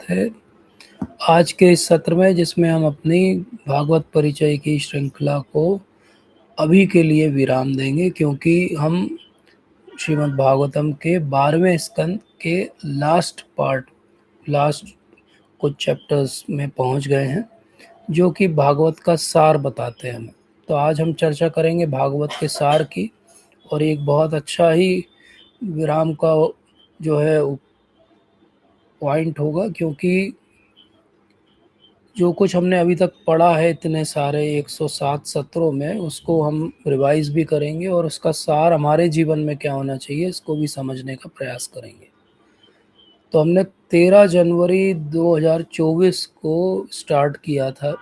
है आज के इस सत्र में, जिसमें हम अपनी भागवत परिचय की श्रृंखला को अभी के लिए विराम देंगे, क्योंकि हम श्रीमद् भागवतम के 12वें स्कंद के लास्ट कुछ चैप्टर्स में पहुंच गए हैं, जो कि भागवत का सार बताते हैं हमें। तो आज हम चर्चा करेंगे भागवत के सार की, और एक बहुत अच्छा ही विराम का जो है पॉइंट होगा, क्योंकि जो कुछ हमने अभी तक पढ़ा है इतने सारे 107 सत्रों में, उसको हम रिवाइज भी करेंगे और उसका सार हमारे जीवन में क्या होना चाहिए इसको भी समझने का प्रयास करेंगे। तो हमने 13 जनवरी 2024 को स्टार्ट किया था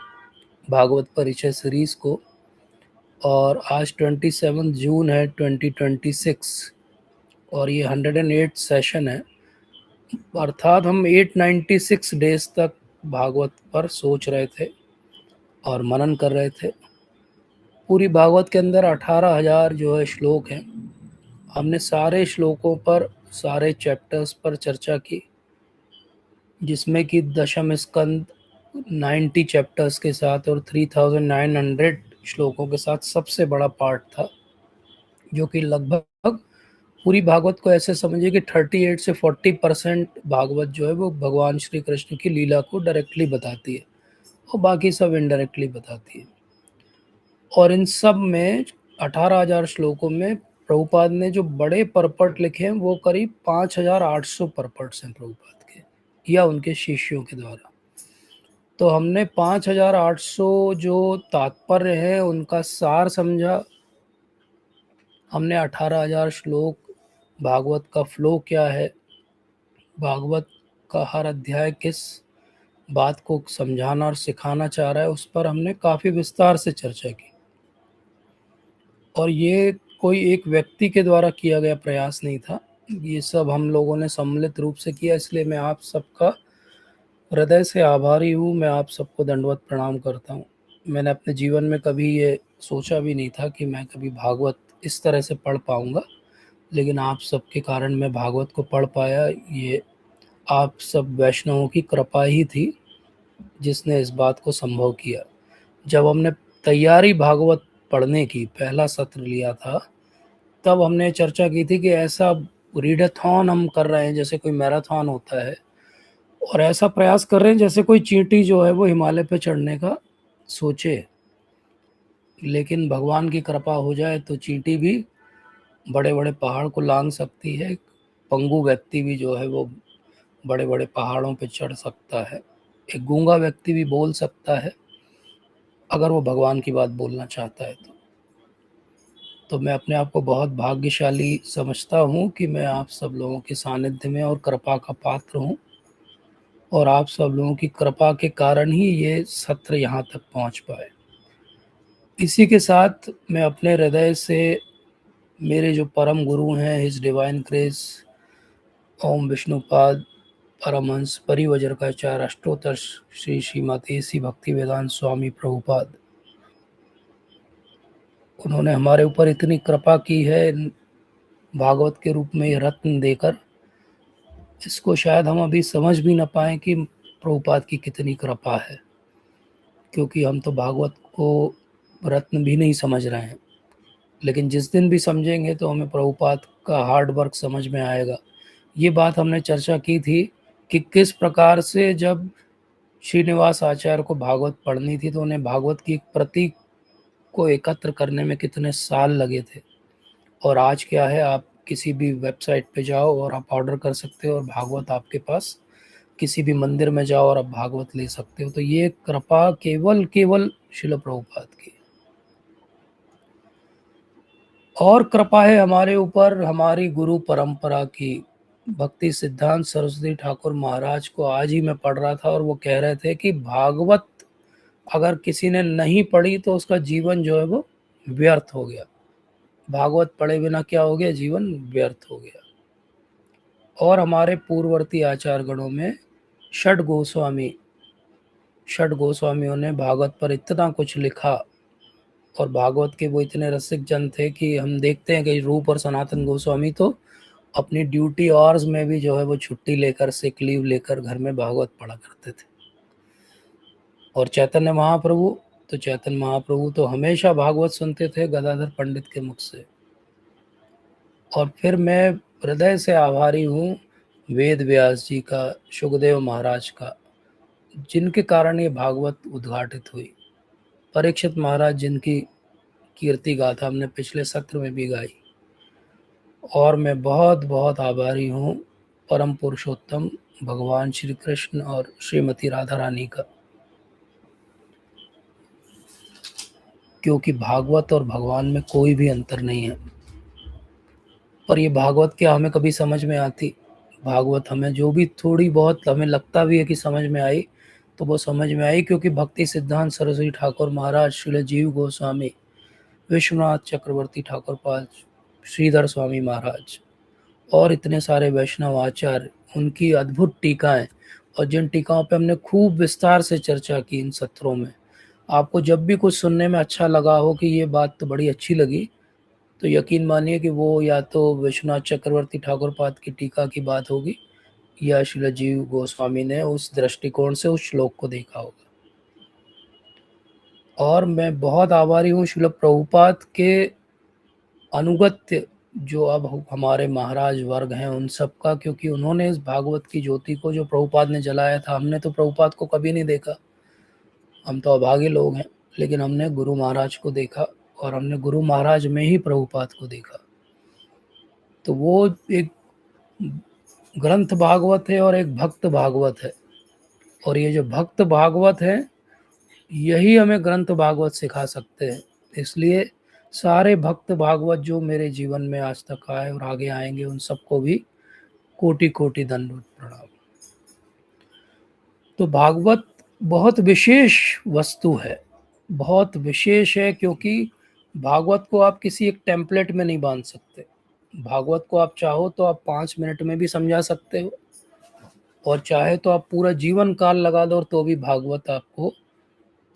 भागवत परिचय सीरीज को, और आज 27 जून है 2026, और ये 108 सेशन है। अर्थात हम 896 डेज तक भागवत पर सोच रहे थे और मनन कर रहे थे। पूरी भागवत के अंदर 18,000 जो है श्लोक हैं। हमने सारे श्लोकों पर, सारे चैप्टर्स पर चर्चा की, जिसमें कि दशम स्कंद 90 चैप्टर्स के साथ और 3900 श्लोकों के साथ सबसे बड़ा पार्ट था, जो कि लगभग पूरी भागवत को ऐसे समझिए कि 38 से 40% भागवत जो है वो भगवान श्री कृष्ण की लीला को डायरेक्टली बताती है, और बाकी सब इनडायरेक्टली बताती है। और इन सब में 18,000 श्लोकों में प्रभुपाद ने जो बड़े परपट लिखे हैं वो करीब 5,800 परपट्स हैं प्रभुपाद के या उनके शिष्यों के द्वारा। तो हमने 5,800 जो तात्पर्य है उनका सार समझा। हमने 18,000 श्लोक, भागवत का फ्लो क्या है, भागवत का हर अध्याय किस बात को समझाना और सिखाना चाह रहा है, उस पर हमने काफ़ी विस्तार से चर्चा की। और ये कोई एक व्यक्ति के द्वारा किया गया प्रयास नहीं था, ये सब हम लोगों ने सम्मिलित रूप से किया। इसलिए मैं आप सबका हृदय से आभारी हूँ, मैं आप सबको दंडवत प्रणाम करता हूँ। मैंने अपने जीवन में कभी ये सोचा भी नहीं था कि मैं कभी भागवत इस तरह से पढ़ पाऊँगा, लेकिन आप सबके कारण मैं भागवत को पढ़ पाया। ये आप सब वैष्णवों की कृपा ही थी जिसने इस बात को संभव किया। जब हमने तैयारी भागवत पढ़ने की पहला सत्र लिया था, तब हमने चर्चा की थी कि ऐसा रीडाथॉन हम कर रहे हैं जैसे कोई मैराथन होता है, और ऐसा प्रयास कर रहे हैं जैसे कोई चींटी जो है वो हिमालय पे चढ़ने का सोचे। लेकिन भगवान की कृपा हो जाए तो चींटी भी बड़े बड़े पहाड़ को लांघ सकती है, पंगु व्यक्ति भी जो है वो बड़े बड़े पहाड़ों पे चढ़ सकता है, एक गूंगा व्यक्ति भी बोल सकता है अगर वो भगवान की बात बोलना चाहता है तो मैं अपने आप को बहुत भाग्यशाली समझता हूँ कि मैं आप सब लोगों के सानिध्य में और कृपा का पात्र हूँ, और आप सब लोगों की कृपा के कारण ही ये सत्र यहाँ तक पहुँच पाए। इसी के साथ मैं अपने हृदय से मेरे जो परम गुरु हैं, हिज डिवाइन ग्रेस ओम विष्णुपाद परमहंस परिवज्रकाचार्य अष्टोत्तर श्री श्रीमती श्री भक्ति वेदांत स्वामी प्रभुपाद, उन्होंने हमारे ऊपर इतनी कृपा की है भागवत के रूप में ये रत्न देकर, इसको शायद हम अभी समझ भी ना पाएं कि प्रभुपाद की कितनी कृपा है, क्योंकि हम तो भागवत को रत्न भी नहीं समझ रहे हैं। लेकिन जिस दिन भी समझेंगे तो हमें प्रभुपाद का हार्ड वर्क समझ में आएगा। ये बात हमने चर्चा की थी कि किस प्रकार से जब श्रीनिवास आचार्य को भागवत पढ़नी थी तो उन्हें भागवत की एक प्रति को एकत्र करने में कितने साल लगे थे। और आज क्या है, आप किसी भी वेबसाइट पे जाओ और आप ऑर्डर कर सकते हो और भागवत आपके पास, किसी भी मंदिर में जाओ और आप भागवत ले सकते हो। तो ये कृपा केवल केवल शिल प्रभुपाद की। और कृपा है हमारे ऊपर हमारी गुरु परंपरा की। भक्ति सिद्धांत सरस्वती ठाकुर महाराज को आज ही मैं पढ़ रहा था, और वो कह रहे थे कि भागवत अगर किसी ने नहीं पढ़ी तो उसका जीवन जो है वो व्यर्थ हो गया। भागवत पढ़े बिना क्या हो गया, जीवन व्यर्थ हो गया। और हमारे पूर्ववर्ती आचार्य गणों में षड गोस्वामियों ने भागवत पर इतना कुछ लिखा, और भागवत के वो इतने रसिक जन थे कि हम देखते हैं कि रूप और सनातन गोस्वामी तो अपनी ड्यूटी आवर्स में भी जो है वो छुट्टी लेकर, सिक लीव लेकर घर में भागवत पढ़ा करते थे। और चैतन्य महाप्रभु, तो चैतन्य महाप्रभु तो हमेशा भागवत सुनते थे गदाधर पंडित के मुख से। और फिर मैं हृदय से आभारी हूँ वेद व्यास जी का, सुखदेव महाराज का, जिनके कारण ये भागवत उद्घाटित हुई। परीक्षित महाराज जिनकी कीर्ति गाथा हमने पिछले सत्र में भी गाई। और मैं बहुत बहुत आभारी हूँ परम पुरुषोत्तम भगवान श्री कृष्ण और श्रीमती राधा रानी का, क्योंकि भागवत और भगवान में कोई भी अंतर नहीं है। पर ये भागवत क्या हमें कभी समझ में आती? भागवत हमें जो भी थोड़ी बहुत हमें लगता भी है कि समझ में आई, तो वो समझ में आई क्योंकि भक्ति सिद्धांत सरस्वती ठाकुर महाराज, श्रील जीव गोस्वामी, विश्वनाथ चक्रवर्ती ठाकुर पाल, श्रीधर स्वामी महाराज और इतने सारे वैष्णव आचार्य, उनकी अद्भुत टीकाएं, और जिन टीकाओं पे हमने खूब विस्तार से चर्चा की इन सत्रों में। आपको जब भी कुछ सुनने में अच्छा लगा हो कि ये बात तो बड़ी अच्छी लगी, तो यकीन मानिए कि वो या तो विश्वनाथ चक्रवर्ती ठाकुर पाद की टीका की बात होगी, या श्रील जीव गोस्वामी ने उस दृष्टिकोण से उस श्लोक को देखा होगा। और मैं बहुत आभारी हूँ श्रील प्रभुपाद के अनुगत्य जो अब हमारे महाराज वर्ग हैं उन सब का, क्योंकि उन्होंने इस भागवत की ज्योति को जो प्रभुपाद ने जलाया था, हमने तो प्रभुपाद को कभी नहीं देखा, हम तो अभागे लोग हैं, लेकिन हमने गुरु महाराज को देखा और हमने गुरु महाराज में ही प्रभुपाद को देखा। तो वो एक ग्रंथ भागवत है और एक भक्त भागवत है, और ये जो भक्त भागवत है यही हमें ग्रंथ भागवत सिखा सकते हैं। इसलिए सारे भक्त भागवत जो मेरे जीवन में आज तक आए और आगे आएंगे, उन सबको भी कोटि कोटि दंडवत प्रणाम। तो भागवत बहुत विशेष वस्तु है, बहुत विशेष है, क्योंकि भागवत को आप किसी एक टेम्पलेट में नहीं बांध सकते। भागवत को आप चाहो तो आप 5 मिनट में भी समझा सकते हो, और चाहे तो आप पूरा जीवन काल लगा दो तो भी भागवत आपको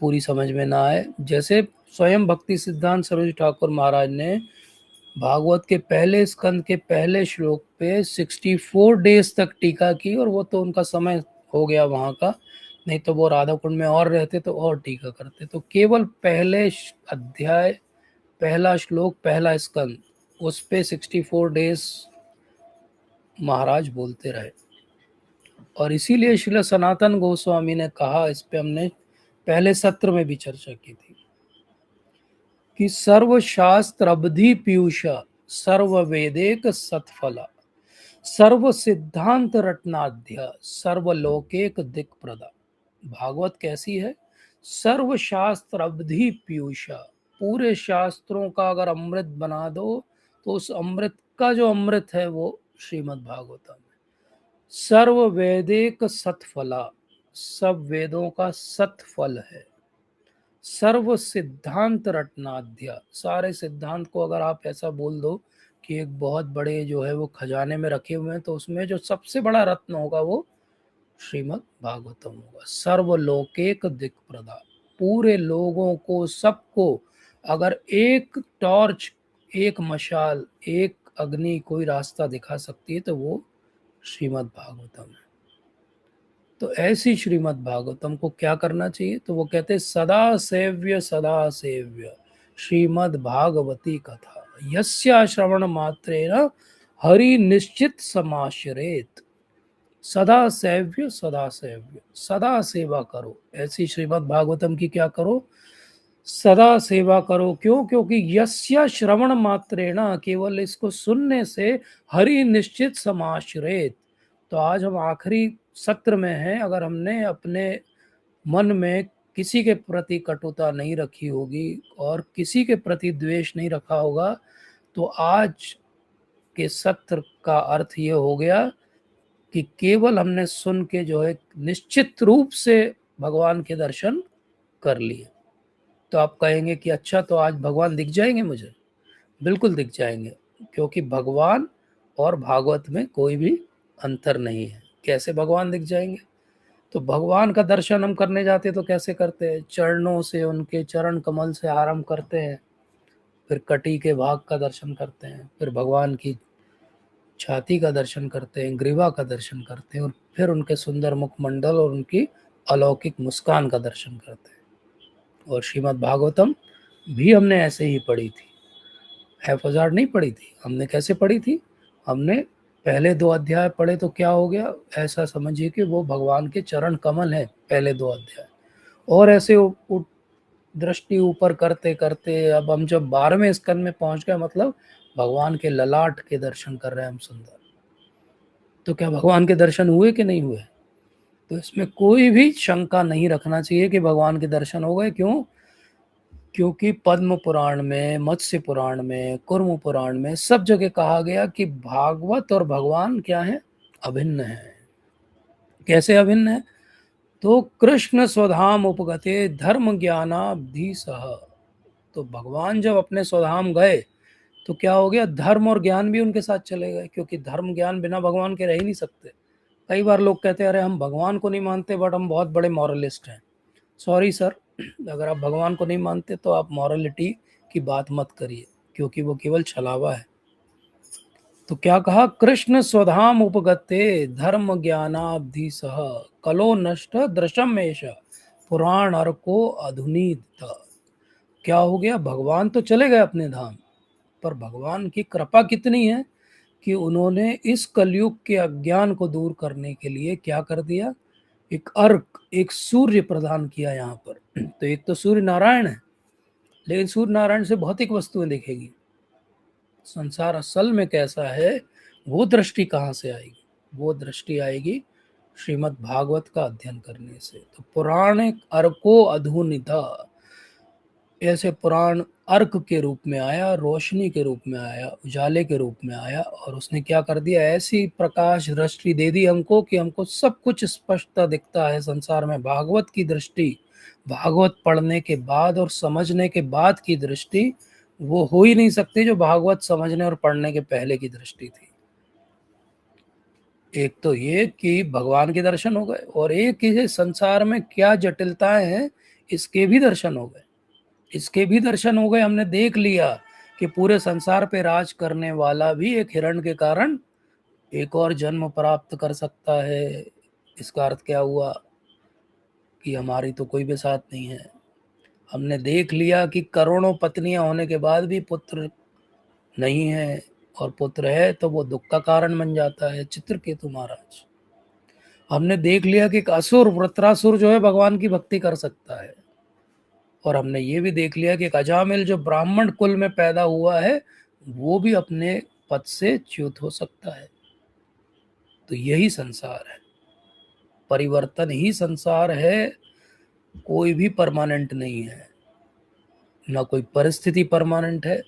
पूरी समझ में ना आए। जैसे स्वयं भक्ति सिद्धांत सरस्वती ठाकुर महाराज ने भागवत के पहले स्कंद के पहले श्लोक पे 64 डेज तक टीका की, और वो तो उनका समय हो गया वहाँ का, नहीं तो वो राधा कुंड में और रहते तो और टीका करते। तो केवल पहले अध्याय, पहला श्लोक, पहला स्कंद, उस पे 64 डेज महाराज बोलते रहे। और इसीलिए श्रील सनातन गोस्वामी ने कहा, इस पे हमने पहले सत्र में भी चर्चा की थी, कि सर्व शास्त्र अवधि पीयूषा, सर्व वेदेक सतफला, सर्व सिद्धांत रत्नाध्या, सर्वलोकेक दिक प्रदा। भागवत कैसी है? सर्व शास्त्र अवधि पीयूषा, पूरे शास्त्रों का अगर अमृत बना दो तो उस अमृत का जो अमृत है वो श्रीमद् भागवतम है। सर्व वेदेक सतफला, सब वेदों का सतफल है। सर्व सिद्धांत रत्नाध्या, सारे सिद्धांत को अगर आप ऐसा बोल दो कि एक बहुत बड़े जो है वो खजाने में रखे हुए हैं, तो उसमें जो सबसे बड़ा रत्न होगा वो श्रीमद् भागवतम होगा। सर्वलोकेक दिक प्रदा, पूरे लोगों को, सबको अगर एक टॉर्च, एक मशाल, एक अग्नि कोई रास्ता दिखा सकती है तो वो श्रीमद् भागवतम है। तो ऐसी श्रीमद् भागवतम को क्या करना चाहिए? तो वो कहते हैं सदा सेव्य श्रीमद् भागवती कथा, यस्या श्रवण मात्रेण हरि निश्चित समाश्रेत। सदा सेव्य, सदा सेव्य, सदा सेवा करो। ऐसी श्रीमद् भागवतम की क्या करो? सदा सेवा करो। क्यों? क्योंकि यस्य श्रवण मात्रेण, केवल इसको सुनने से हरि निश्चित समाश्रेत। तो आज हम आखिरी सत्र में हैं, अगर हमने अपने मन में किसी के प्रति कटुता नहीं रखी होगी और किसी के प्रति द्वेष नहीं रखा होगा, तो आज के सत्र का अर्थ ये हो गया कि केवल हमने सुन के जो है निश्चित रूप से भगवान के दर्शन कर लिए। तो आप कहेंगे कि अच्छा, तो आज भगवान दिख जाएंगे मुझे? बिल्कुल दिख जाएंगे, क्योंकि भगवान और भागवत में कोई भी अंतर नहीं है। कैसे भगवान दिख जाएंगे? तो भगवान का दर्शन हम करने जाते तो कैसे करते हैं? चरणों से, उनके चरण कमल से आरंभ करते हैं, फिर कटी के भाग का दर्शन करते हैं, फिर भगवान की छाती का दर्शन करते हैं, ग्रीवा का दर्शन करते हैं और फिर उनके सुंदर मुखमंडल और उनकी अलौकिक मुस्कान का दर्शन करते हैं। और श्रीमद् भागवतम भी हमने ऐसे ही पढ़ी थी, हैफजार्ड नहीं पढ़ी थी। हमने कैसे पढ़ी थी? हमने पहले 2 अध्याय पढ़े तो क्या हो गया, ऐसा समझिए कि वो भगवान के चरण कमल हैं पहले 2 अध्याय, और ऐसे दृष्टि ऊपर करते करते अब हम जब 12वें स्कंद में पहुंच गए, मतलब भगवान के ललाट के दर्शन कर रहे हैं हम सुंदर। तो क्या भगवान के दर्शन हुए कि नहीं हुए? तो इसमें कोई भी शंका नहीं रखना चाहिए कि भगवान के दर्शन हो गए। क्यों? क्योंकि पद्म पुराण में, मत्स्य पुराण में, कुर्म पुराण में सब जगह कहा गया कि भागवत और भगवान क्या है? अभिन्न है। कैसे अभिन्न है? तो कृष्ण स्वधाम उपगते धर्म ज्ञानाब्धि सह। तो भगवान जब अपने स्वधाम गए तो क्या हो गया? धर्म और ज्ञान भी उनके साथ चले गए, क्योंकि धर्म ज्ञान बिना भगवान के रह ही नहीं सकते। कई बार लोग कहते हैं अरे हम भगवान को नहीं मानते बट हम बहुत बड़े मॉरलिस्ट हैं। सॉरी सर, अगर आप भगवान को नहीं मानते तो आप मॉरलिटी की बात मत करिए, क्योंकि वो केवल छलावा है। तो क्या कहा? कृष्ण स्वधाम उपगते धर्म ज्ञानाब्धि सह कलो नष्ट दृशमेश पुराण अर्को अधुनीत। क्या हो गया? भगवान तो चले गए अपने धाम, पर भगवान की कृपा कितनी है कि उन्होंने इस कलयुग के अज्ञान को दूर करने के लिए क्या कर दिया? एक अर्क, एक सूर्य प्रदान किया यहाँ पर। तो एक तो सूर्य नारायण है, लेकिन सूर्य नारायण से भौतिक वस्तुएं दिखेगी। संसार असल में कैसा है, वो दृष्टि कहाँ से आएगी? वो दृष्टि आएगी श्रीमद् भागवत का अध्ययन करने से। तो पुराण अर्को अधुनिता, ऐसे पुराण अर्क के रूप में आया, रोशनी के रूप में आया, उजाले के रूप में आया, और उसने क्या कर दिया? ऐसी प्रकाश दृष्टि दे दी हमको कि हमको सब कुछ स्पष्टता दिखता है संसार में। भागवत की दृष्टि, भागवत पढ़ने के बाद और समझने के बाद की दृष्टि वो हो ही नहीं सकती जो भागवत समझने और पढ़ने के पहले की दृष्टि थी। एक तो ये कि भगवान के दर्शन हो गए, और एक कि संसार में क्या जटिलताएं हैं इसके भी दर्शन हो गए। इसके भी दर्शन हो गए। हमने देख लिया कि पूरे संसार पे राज करने वाला भी एक हिरण के कारण एक और जन्म प्राप्त कर सकता है। इसका अर्थ क्या हुआ? कि हमारी तो कोई भी साथ नहीं है। हमने देख लिया कि करोड़ों पत्नियां होने के बाद भी पुत्र नहीं है, और पुत्र है तो वो दुख का कारण बन जाता है, चित्रकेतु महाराज। हमने देख लिया कि एक असुर, वृत्रासुर जो है, भगवान की भक्ति कर सकता है। और हमने ये भी देख लिया कि एक अजामिल जो ब्राह्मण कुल में पैदा हुआ है वो भी अपने पद से च्युत हो सकता है। तो यही संसार है, परिवर्तन ही संसार है। कोई भी परमानेंट नहीं है, ना कोई परिस्थिति परमानेंट है,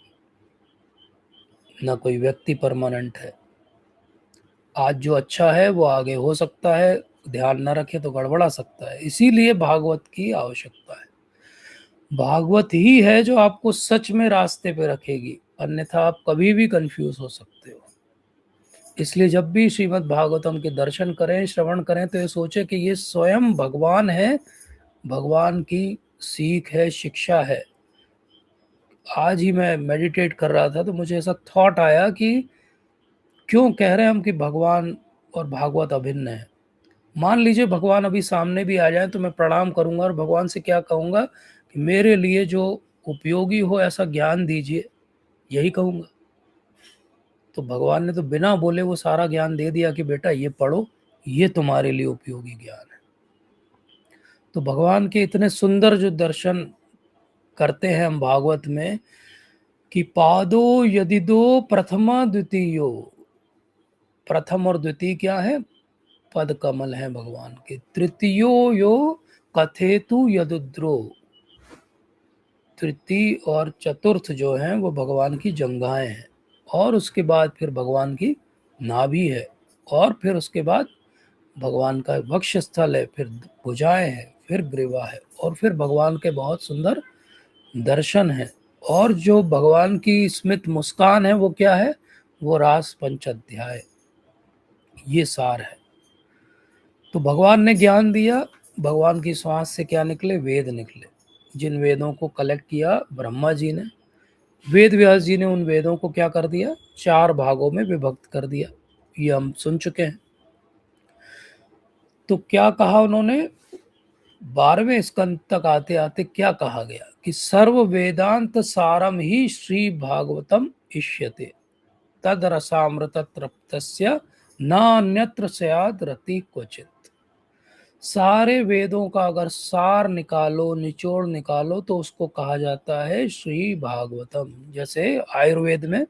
ना कोई व्यक्ति परमानेंट है। आज जो अच्छा है वो आगे हो सकता है, ध्यान न रखे तो गड़बड़ा सकता है। इसीलिए भागवत की आवश्यकता है। भागवत ही है जो आपको सच में रास्ते पे रखेगी, अन्यथा आप कभी भी कंफ्यूज हो सकते हो। इसलिए जब भी श्रीमद् भागवतम के दर्शन करें, श्रवण करें, तो ये सोचे कि ये स्वयं भगवान है, भगवान की सीख है, शिक्षा है। आज ही मैं मेडिटेट कर रहा था तो मुझे ऐसा थॉट आया कि क्यों कह रहे हैं हम कि भगवान और भागवत अभिन्न है। मान लीजिए भगवान अभी सामने भी आ जाए तो मैं प्रणाम करूंगा और भगवान से क्या कहूंगा कि मेरे लिए जो उपयोगी हो ऐसा ज्ञान दीजिए, यही कहूंगा। तो भगवान ने तो बिना बोले वो सारा ज्ञान दे दिया कि बेटा ये पढ़ो, ये तुम्हारे लिए उपयोगी ज्ञान है। तो भगवान के इतने सुंदर जो दर्शन करते हैं हम भागवत में कि पादो यदि दो प्रथमा द्वितीयो, प्रथम और द्वितीय क्या है? पद कमल है भगवान के। तृतीयो यो कथेतु यदुद्रो, तृतीय और चतुर्थ जो हैं वो भगवान की जंघाएं हैं, और उसके बाद फिर भगवान की नाभि है, और फिर उसके बाद भगवान का वक्ष स्थल है, फिर भुजाएं हैं, फिर ग्रीवा है, और फिर भगवान के बहुत सुंदर दर्शन है। और जो भगवान की स्मित मुस्कान है वो क्या है? वो रास पंचाध्याय, ये सार है। तो भगवान ने ज्ञान दिया, भगवान की श्वास से क्या निकले? वेद निकले। जिन वेदों को कलेक्ट किया ब्रह्मा जी ने, वेद व्यास जी ने उन वेदों को क्या कर दिया? 4 भागों में विभक्त कर दिया। ये हम सुन चुके हैं। तो क्या कहा उन्होंने, 12वें स्कंद तक आते आते क्या कहा गया कि सर्व वेदांत सारम ही श्री भागवतम इष्यते तद रसामृत तृप्तस्य न अन्यत्र स्याद रति क्वचित। सारे वेदों का अगर सार निकालो, निचोड़ निकालो, तो उसको कहा जाता है श्री भागवतम। जैसे आयुर्वेद में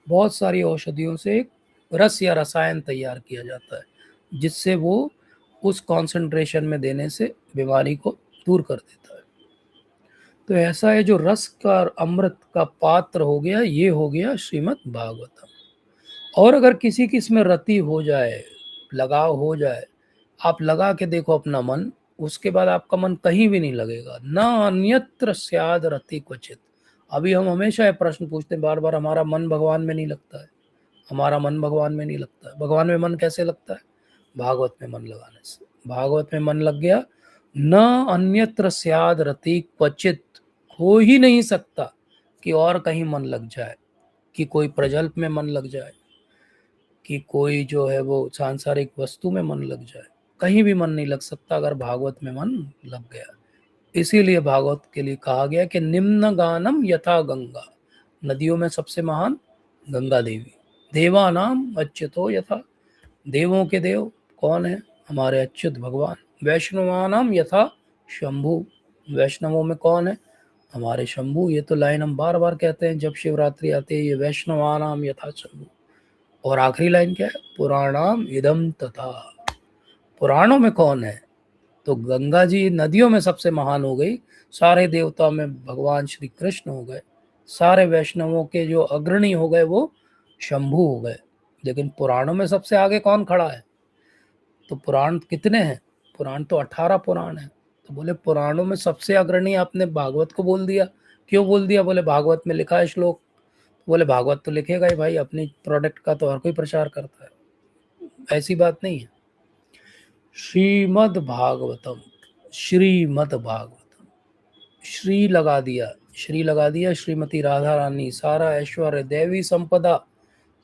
बहुत सारी औषधियों से एक रस या रसायन तैयार किया जाता है जिससे वो उस कॉन्सेंट्रेशन में देने से बीमारी को दूर कर देता है। तो ऐसा है, जो रस का अमृत का पात्र हो गया, ये हो गया श्रीमद् भागवतम। और अगर किसी की इसमें रति हो जाए, लगाव हो जाए, आप लगा के देखो अपना मन, उसके बाद आपका मन कहीं भी नहीं लगेगा। न अन्यत्र स्याद रति क्वचित। अभी हम हमेशा ये प्रश्न पूछते हैं बार बार, हमारा मन भगवान में नहीं लगता है, हमारा मन भगवान में नहीं लगता है। भगवान में मन कैसे लगता है? भागवत में मन लगाने से। भागवत में मन लग गया, न अन्यत्र स्याद रति क्वचित। हो ही नहीं सकता कि और कहीं मन लग जाए, कि कोई प्रजल्प में मन लग जाए, कि कोई जो है वो सांसारिक वस्तु में मन लग जाए। कहीं भी मन नहीं लग सकता अगर भागवत में मन लग गया। इसीलिए भागवत के लिए कहा गया कि निम्न गानम यथा गंगा। नदियों में सबसे महान गंगा देवी। देवानाम अच्युतो यथा। देवों के देव कौन है? हमारे अच्युत भगवान। वैष्णवानाम यथा शंभु। वैष्णवों में कौन है? हमारे शंभु। ये तो लाइन हम बार बार कहते हैं जब शिवरात्रि आती है, ये वैष्णवानाम यथा शंभु। और आखिरी लाइन क्या है? पुराणाम इदम तथा। पुराणों में कौन है? तो गंगा जी नदियों में सबसे महान हो गई। सारे देवताओं में भगवान श्री कृष्ण हो गए। सारे वैष्णवों के जो अग्रणी हो गए वो शंभु हो गए। लेकिन पुराणों में सबसे आगे कौन खड़ा है? तो पुराण कितने हैं? पुराण तो 18 पुराण है। तो बोले पुराणों में सबसे अग्रणी आपने भागवत को बोल दिया। क्यों बोल दिया? बोले भागवत में लिखा है श्लोक। बोले भागवत तो लिखेगा ही भाई, अपनी प्रोडक्ट का तो हर कोई प्रचार करता है। ऐसी बात नहीं है। श्रीमद् भागवतम, श्रीमद् भागवतम, श्री लगा दिया, श्री लगा दिया। श्रीमती राधा रानी, सारा ऐश्वर्य, दैवी संपदा,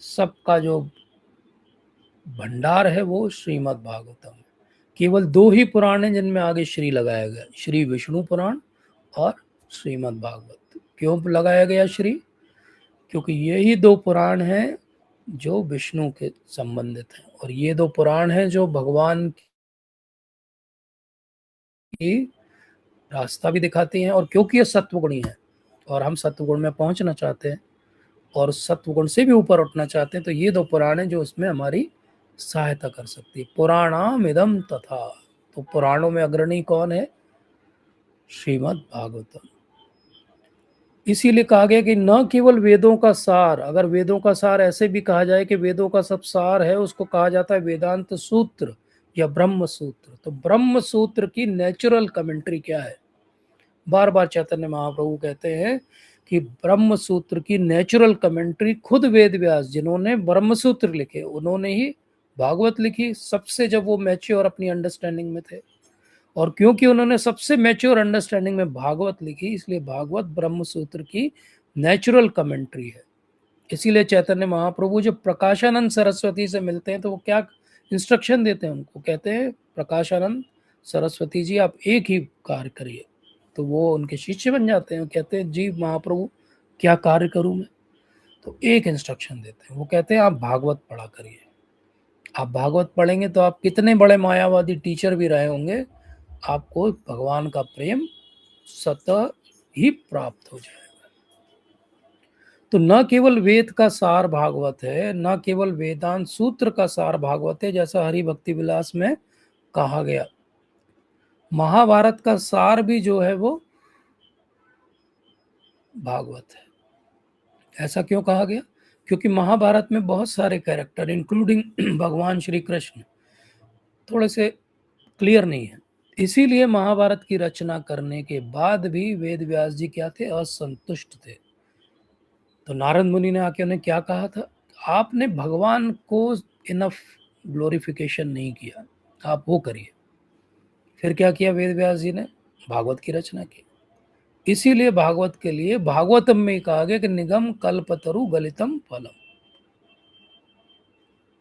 सबका जो भंडार है वो श्रीमद् भागवतम है। केवल 2 ही पुराण हैं जिनमें आगे श्री लगाया गया, श्री विष्णु पुराण और श्रीमद् भागवत। क्यों लगाया गया श्री? क्योंकि यही 2 पुराण हैं जो विष्णु के संबंधित हैं, और ये 2 पुराण हैं जो भगवान की रास्ता भी दिखाती हैं। और क्योंकि ये सत्वगुणी है और हम सत्वगुण में पहुंचना चाहते हैं और सत्वगुण से भी ऊपर उठना चाहते हैं, तो ये 2 पुराण हैं जो उसमें हमारी सहायता कर सकती है। पुराणाम इदम तथा। तो पुराणों में अग्रणी कौन है? श्रीमद् भागवतम। इसीलिए कहा गया कि न केवल वेदों का सार, अगर वेदों का सार ऐसे भी कहा जाए कि वेदों का सब सार है, उसको कहा जाता है वेदांत सूत्र या ब्रह्म सूत्र। तो ब्रह्म सूत्र की नेचुरल कमेंट्री क्या है? बार बार चैतन्य महाप्रभु कहते हैं कि ब्रह्म सूत्र की नेचुरल कमेंट्री खुद वेद व्यास, जिन्होंने ब्रह्म सूत्र लिखे, उन्होंने ही भागवत लिखी सबसे, जब वो मैच्योर अपनी अंडरस्टैंडिंग में थे। और क्योंकि उन्होंने सबसे मैच्योर अंडरस्टैंडिंग में भागवत लिखी, इसलिए भागवत ब्रह्म सूत्र की नेचुरल कमेंट्री है। इसीलिए चैतन्य महाप्रभु जब प्रकाशानंद सरस्वती से मिलते हैं तो वो क्या इंस्ट्रक्शन देते हैं उनको? कहते हैं प्रकाशानंद सरस्वती जी, आप एक ही कार्य करिए। तो वो उनके शिष्य बन जाते हैं। कहते हैं जी महाप्रभु, क्या कार्य करूं मैं? तो एक इंस्ट्रक्शन देते हैं, वो कहते हैं आप भागवत पढ़ा करिए। आप भागवत पढ़ेंगे तो आप कितने बड़े मायावादी टीचर भी रहे होंगे, आपको भगवान का प्रेम स्वतः ही प्राप्त हो जाएगा। तो न केवल वेद का सार भागवत है, न केवल वेदांत सूत्र का सार भागवत है, जैसा हरि भक्ति विलास में कहा गया। महाभारत का सार भी जो है वो भागवत है। ऐसा क्यों कहा गया? क्योंकि महाभारत में बहुत सारे कैरेक्टर इंक्लूडिंग भगवान श्री कृष्ण थोड़े से क्लियर नहीं है। इसीलिए महाभारत की रचना करने के बाद भी वेद व्यास जी क्या थे? असंतुष्ट थे। तो नारद मुनि ने आके उन्हें क्या कहा था? आपने भगवान को इनफ ग्लोरिफिकेशन नहीं किया, आप वो करिए। फिर क्या किया वेद व्यास जी ने? भागवत की रचना की। इसीलिए भागवत के लिए भागवतम में कहा गया कि निगम कल्पतरु गलितम फलम।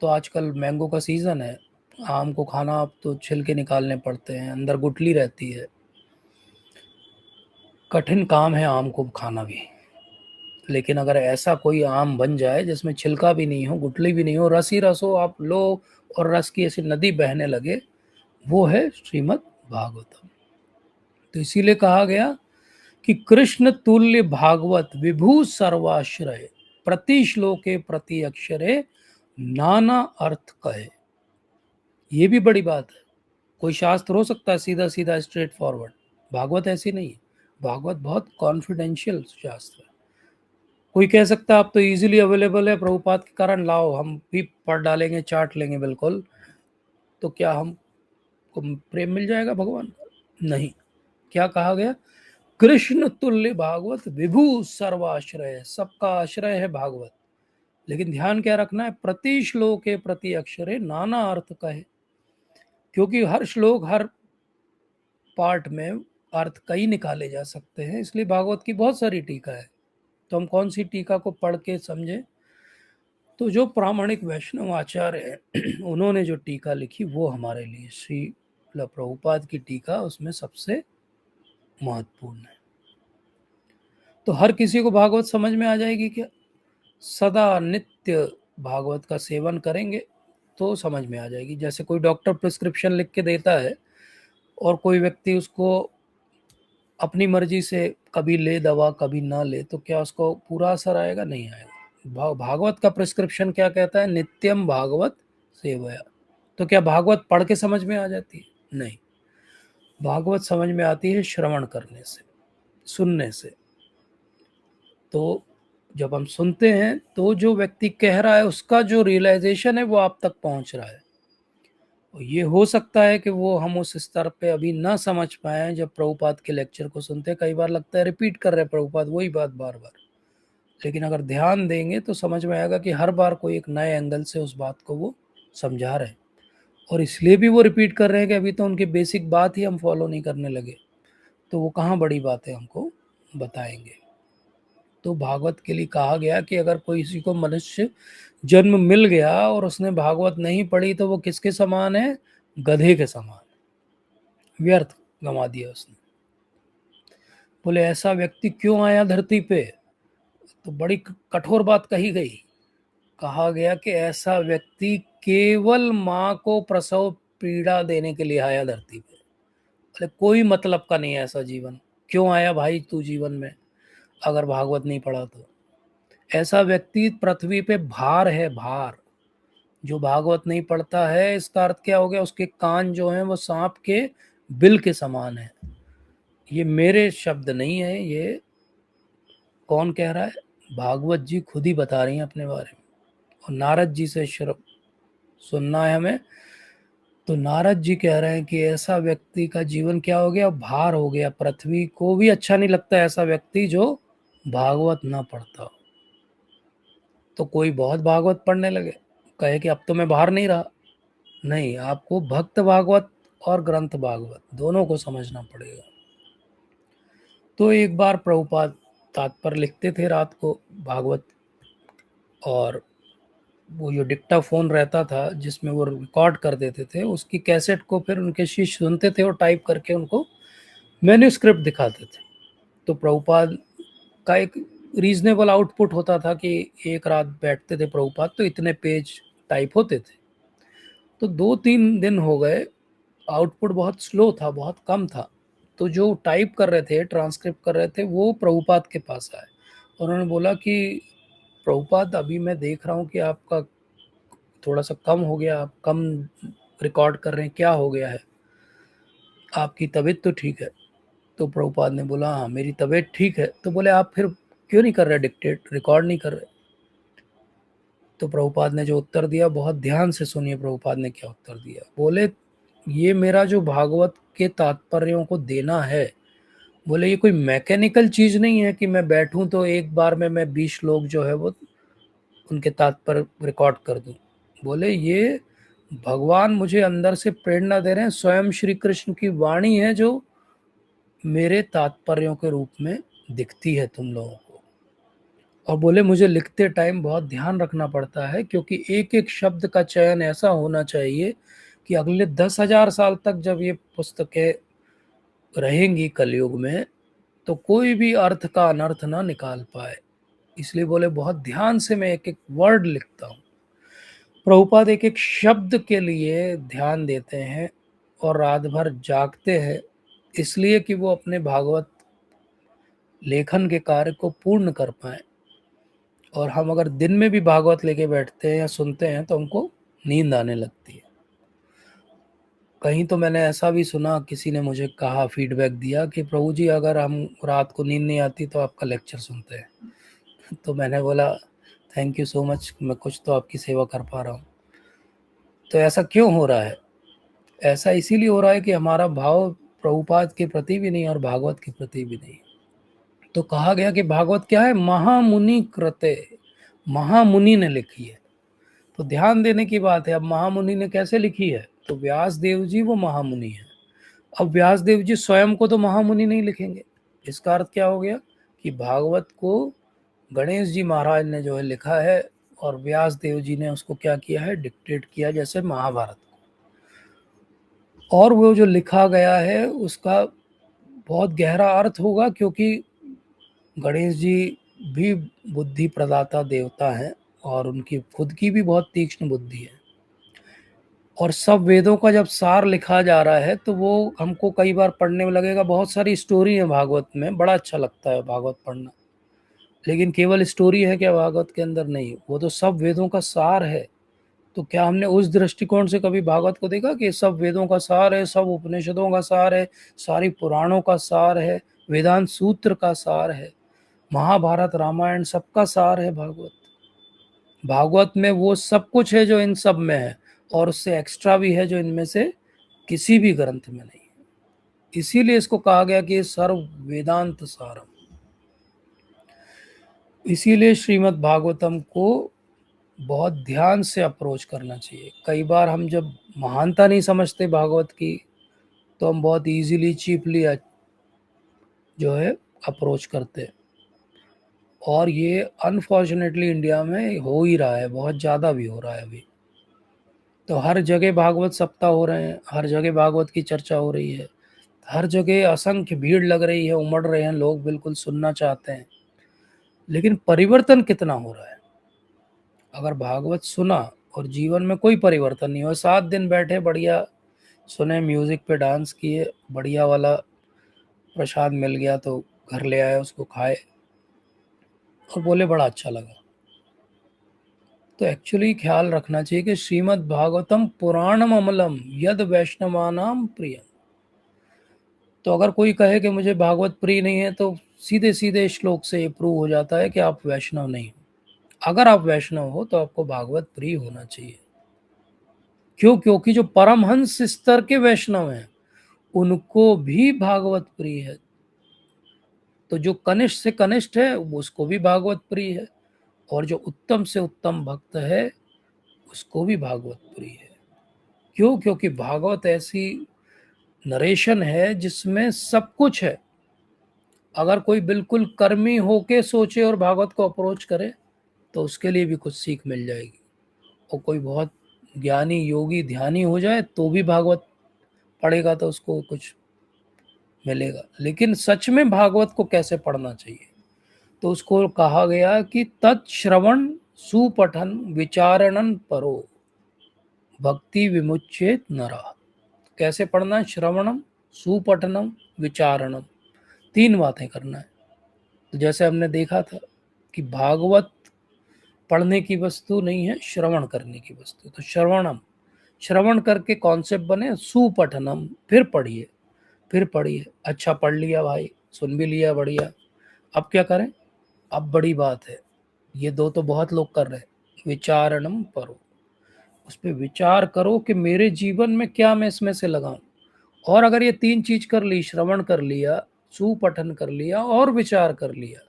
तो आजकल मैंगो का सीज़न है, आम को खाना अब तो छिलके निकालने पड़ते हैं, अंदर गुठली रहती है, कठिन काम है आम को खाना भी। लेकिन अगर ऐसा कोई आम बन जाए जिसमें छिलका भी नहीं हो, गुठली भी नहीं हो, रस ही रस हो, आप लो और रस की ऐसी नदी बहने लगे, वो है श्रीमद् भागवतम। तो इसीलिए कहा गया कि कृष्ण तुल्य भागवत विभू सर्वाश्रय प्रति श्लोके प्रति अक्षरे नाना अर्थ कहे। ये भी बड़ी बात है। कोई शास्त्र हो सकता है सीधा सीधा स्ट्रेट फॉरवर्ड, भागवत ऐसी नहीं है। भागवत बहुत कॉन्फिडेंशियल शास्त्र है। कोई कह सकता है आप तो इजीली अवेलेबल है प्रभुपाद के कारण, लाओ हम भी पढ़ डालेंगे, चाट लेंगे बिल्कुल, तो क्या हमको प्रेम मिल जाएगा भगवान का? नहीं। क्या कहा गया? कृष्ण तुल्य भागवत विभू सर्वाश्रय, सबका आश्रय है भागवत। लेकिन ध्यान क्या रखना है? प्रति श्लोक के प्रति अक्षरे नाना अर्थ कहे, क्योंकि हर श्लोक हर पार्ट में अर्थ कई निकाले जा सकते हैं, इसलिए भागवत की बहुत सारी टीका है। तो हम कौन सी टीका को पढ़ के समझे? तो जो प्रामाणिक वैष्णव आचार्य हैं उन्होंने जो टीका लिखी वो हमारे लिए श्री प्रभुपाद की टीका उसमें सबसे महत्वपूर्ण है। तो हर किसी को भागवत समझ में आ जाएगी क्या? सदा नित्य भागवत का सेवन करेंगे तो समझ में आ जाएगी। जैसे कोई डॉक्टर प्रिस्क्रिप्शन लिख के देता है और कोई व्यक्ति उसको अपनी मर्जी से कभी ले दवा कभी ना ले, तो क्या उसको पूरा असर आएगा? नहीं आएगा। भागवत का प्रिस्क्रिप्शन क्या कहता है? नित्यम भागवत सेवया। तो क्या भागवत पढ़ के समझ में आ जाती है? नहीं। भागवत समझ में आती है श्रवण करने से, सुनने से। तो जब हम सुनते हैं तो जो व्यक्ति कह रहा है उसका जो रियलाइजेशन है वो आप तक पहुंच रहा है। और ये हो सकता है कि वो हम उस स्तर पे अभी ना समझ पाए। जब प्रभुपाद के लेक्चर को सुनते हैं कई बार लगता है रिपीट कर रहे हैं प्रभुपाद वही बात बार बार, लेकिन अगर ध्यान देंगे तो समझ में आएगा कि हर बार कोई एक नए एंगल से उस बात को वो समझा रहे हैं। और इसलिए भी वो रिपीट कर रहे हैं कि अभी तो उनकी बेसिक बात ही हम फॉलो नहीं करने लगे, तो वो कहाँ बड़ी बातें हमको बताएंगे। तो भागवत के लिए कहा गया कि अगर कोई किसी को मनुष्य जन्म मिल गया और उसने भागवत नहीं पढ़ी तो वो किसके समान है? गधे के समान, व्यर्थ गंवा दिया उसने। बोले ऐसा व्यक्ति क्यों आया धरती पे? तो बड़ी कठोर बात कही गई। कहा गया कि ऐसा व्यक्ति केवल माँ को प्रसव पीड़ा देने के लिए आया धरती पे। बोले कोई मतलब का नहीं है ऐसा जीवन। क्यों आया भाई तू जीवन में अगर भागवत नहीं पढ़ा तो? ऐसा व्यक्ति पृथ्वी पे भार है, भार। जो भागवत नहीं पढ़ता है इसका अर्थ क्या हो गया? उसके कान जो हैं वो सांप के बिल के समान है। ये मेरे शब्द नहीं है, ये कौन कह रहा है? भागवत जी खुद ही बता रही हैं अपने बारे में। और नारद जी से सुनना है हमें। तो नारद जी कह रहे हैं कि ऐसा व्यक्ति का जीवन क्या हो गया? भार हो गया। पृथ्वी को भी अच्छा नहीं लगता ऐसा व्यक्ति जो भागवत ना पढ़ता हो। तो कोई बहुत भागवत पढ़ने लगे, कहे कि अब तो मैं बाहर नहीं रहा। नहीं, आपको भक्त भागवत और ग्रंथ भागवत दोनों को समझना पड़ेगा। तो एक बार प्रभुपाद तात्पर्य लिखते थे रात को भागवत, और वो जो डिक्टाफोन रहता था जिसमें वो रिकॉर्ड कर देते थे उसकी कैसेट को फिर उनके शिष्य सुनते थे और टाइप करके उनको मैन्यूस्क्रिप्ट दिखाते थे। तो प्रभुपाद का एक रीजनेबल आउटपुट होता था कि एक रात बैठते थे प्रभुपाद तो इतने पेज टाइप होते थे। तो 2-3 दिन हो गए, आउटपुट बहुत स्लो था, बहुत कम था। तो जो टाइप कर रहे थे, ट्रांसक्रिप्ट कर रहे थे, वो प्रभुपाद के पास आए और उन्होंने बोला कि प्रभुपाद अभी मैं देख रहा हूँ कि आपका थोड़ा सा कम हो गया, आप कम रिकॉर्ड कर रहे हैं, क्या हो गया है? आपकी तबीयत तो ठीक है? तो प्रभुपाद ने बोला हाँ मेरी तबीयत ठीक है। तो बोले आप फिर क्यों नहीं कर रहे डिक्टेट, रिकॉर्ड नहीं कर रहे? तो प्रभुपाद ने जो उत्तर दिया, बहुत ध्यान से सुनिए प्रभुपाद ने क्या उत्तर दिया। बोले ये मेरा जो भागवत के तात्पर्यों को देना है, बोले ये कोई मैकेनिकल चीज नहीं है कि मैं बैठूं तो एक बार में मैं 20 लोग जो है वो उनके तात्पर्य रिकॉर्ड कर दूं। बोले ये भगवान मुझे अंदर से प्रेरणा दे रहे हैं, स्वयं श्री कृष्ण की वाणी है जो मेरे तात्पर्यों के रूप में दिखती है तुम लोगों को। और बोले मुझे लिखते टाइम बहुत ध्यान रखना पड़ता है, क्योंकि एक एक शब्द का चयन ऐसा होना चाहिए कि अगले 10,000 साल तक जब ये पुस्तकें रहेंगी कलयुग में, तो कोई भी अर्थ का अनर्थ ना निकाल पाए। इसलिए बोले बहुत ध्यान से मैं एक एक वर्ड लिखता हूँ। प्रभुपाद एक एक शब्द के लिए ध्यान देते हैं और रात भर जागते हैं, इसलिए कि वो अपने भागवत लेखन के कार्य को पूर्ण कर पाए। और हम अगर दिन में भी भागवत लेके बैठते हैं या सुनते हैं तो हमको नींद आने लगती है। कहीं तो मैंने ऐसा भी सुना, किसी ने मुझे कहा, फीडबैक दिया कि प्रभु जी अगर हम रात को नींद नहीं आती तो आपका लेक्चर सुनते हैं। तो मैंने बोला थैंक यू सो मच, मैं कुछ तो आपकी सेवा कर पा रहा हूँ। तो ऐसा क्यों हो रहा है? ऐसा इसीलिए हो रहा है कि हमारा भाव प्रभुपाद के प्रति भी नहीं और भागवत के प्रति भी नहीं। तो कहा गया कि भागवत क्या है, महामुनि कृते, महामुनि ने लिखी है। तो ध्यान देने की बात है। अब महामुनि ने कैसे लिखी है? तो व्यास देव जी वो महामुनि है। अब व्यास देव जी स्वयं को तो महामुनि नहीं लिखेंगे। इसका अर्थ क्या हो गया कि भागवत को गणेश जी महाराज ने जो है लिखा है और व्यास देव जी ने उसको क्या किया है, डिक्टेट किया, जैसे महाभारत। और वो जो लिखा गया है उसका बहुत गहरा अर्थ होगा, क्योंकि गणेश जी भी बुद्धि प्रदाता देवता हैं और उनकी खुद की भी बहुत तीक्ष्ण बुद्धि है। और सब वेदों का जब सार लिखा जा रहा है तो वो हमको कई बार पढ़ने में लगेगा, बहुत सारी स्टोरी है भागवत में, बड़ा अच्छा लगता है भागवत पढ़ना, लेकिन केवल स्टोरी है क्या भागवत के अंदर? नहीं, वो तो सब वेदों का सार है। तो क्या हमने उस दृष्टिकोण से कभी भागवत को देखा कि सब वेदों का सार है, सब उपनिषदों का सार है, सारी पुराणों का सार है, वेदांत सूत्र का सार है, महाभारत रामायण सबका सार है भागवत। भागवत में वो सब कुछ है जो इन सब में है, और उससे एक्स्ट्रा भी है जो इनमें से किसी भी ग्रंथ में नहीं है। इसीलिए इसको कहा गया कि सर्व वेदांत सारम। इसीलिए श्रीमद् भागवतम को बहुत ध्यान से अप्रोच करना चाहिए। कई बार हम जब महानता नहीं समझते भागवत की, तो हम बहुत इजीली चीपली जो है अप्रोच करते हैं। और ये अनफॉर्चुनेटली इंडिया में हो ही रहा है, बहुत ज़्यादा भी हो रहा है अभी। तो हर जगह भागवत सप्ताह हो रहे हैं, हर जगह भागवत की चर्चा हो रही है, हर जगह असंख्य भीड़ लग रही है, उमड़ रहे हैं लोग, बिल्कुल सुनना चाहते हैं। लेकिन परिवर्तन कितना हो रहा है? अगर भागवत सुना और जीवन में कोई परिवर्तन नहीं हो, 7 दिन बैठे बढ़िया सुने, म्यूजिक पे डांस किए, बढ़िया वाला प्रसाद मिल गया तो घर ले आए, उसको खाए और बोले बड़ा अच्छा लगा, तो एक्चुअली ख्याल रखना चाहिए कि श्रीमद् भागवतम पुराणम अमलम यद वैष्णवानाम प्रियम। तो अगर कोई कहे कि मुझे भागवत प्रिय नहीं है, तो सीधे सीधे श्लोक से ये प्रूव हो जाता है कि आप वैष्णव नहीं हो। अगर आप वैष्णव हो तो आपको भागवत प्रिय होना चाहिए। क्यों? क्योंकि जो परमहंस स्तर के वैष्णव हैं उनको भी भागवत प्रिय है। तो जो कनिष्ठ से कनिष्ठ है उसको भी भागवत प्रिय है, और जो उत्तम से उत्तम भक्त है उसको भी भागवत प्रिय है। क्यों? क्योंकि भागवत ऐसी नरेशन है जिसमें सब कुछ है। अगर कोई बिल्कुल कर्मी होके सोचे और भागवत को अप्रोच करे तो उसके लिए भी कुछ सीख मिल जाएगी। और कोई बहुत ज्ञानी योगी ध्यानी हो जाए तो भी भागवत पढ़ेगा तो उसको कुछ मिलेगा। लेकिन सच में भागवत को कैसे पढ़ना चाहिए? तो उसको कहा गया कि तत्श्रवण सुपठन विचारणन परो भक्ति विमुच्येत नरा। कैसे पढ़ना है? श्रवणम, सुपठनम, विचारणम, 3 बातें करना है। तो जैसे हमने देखा था कि भागवत पढ़ने की वस्तु नहीं है, श्रवण करने की वस्तु। तो श्रवणम, श्रवण करके कॉन्सेप्ट बने, सुपठनम, फिर पढ़िए, फिर पढ़िए। अच्छा पढ़ लिया भाई, सुन भी लिया, बढ़िया। अब क्या करें? अब बड़ी बात है, ये दो तो बहुत लोग कर रहे हैं। विचारणम परो, उस पर विचार करो कि मेरे जीवन में क्या मैं इसमें से लगाऊं। और अगर ये 3 चीज कर ली, श्रवण कर लिया, सुपठन कर लिया और विचार कर लिया,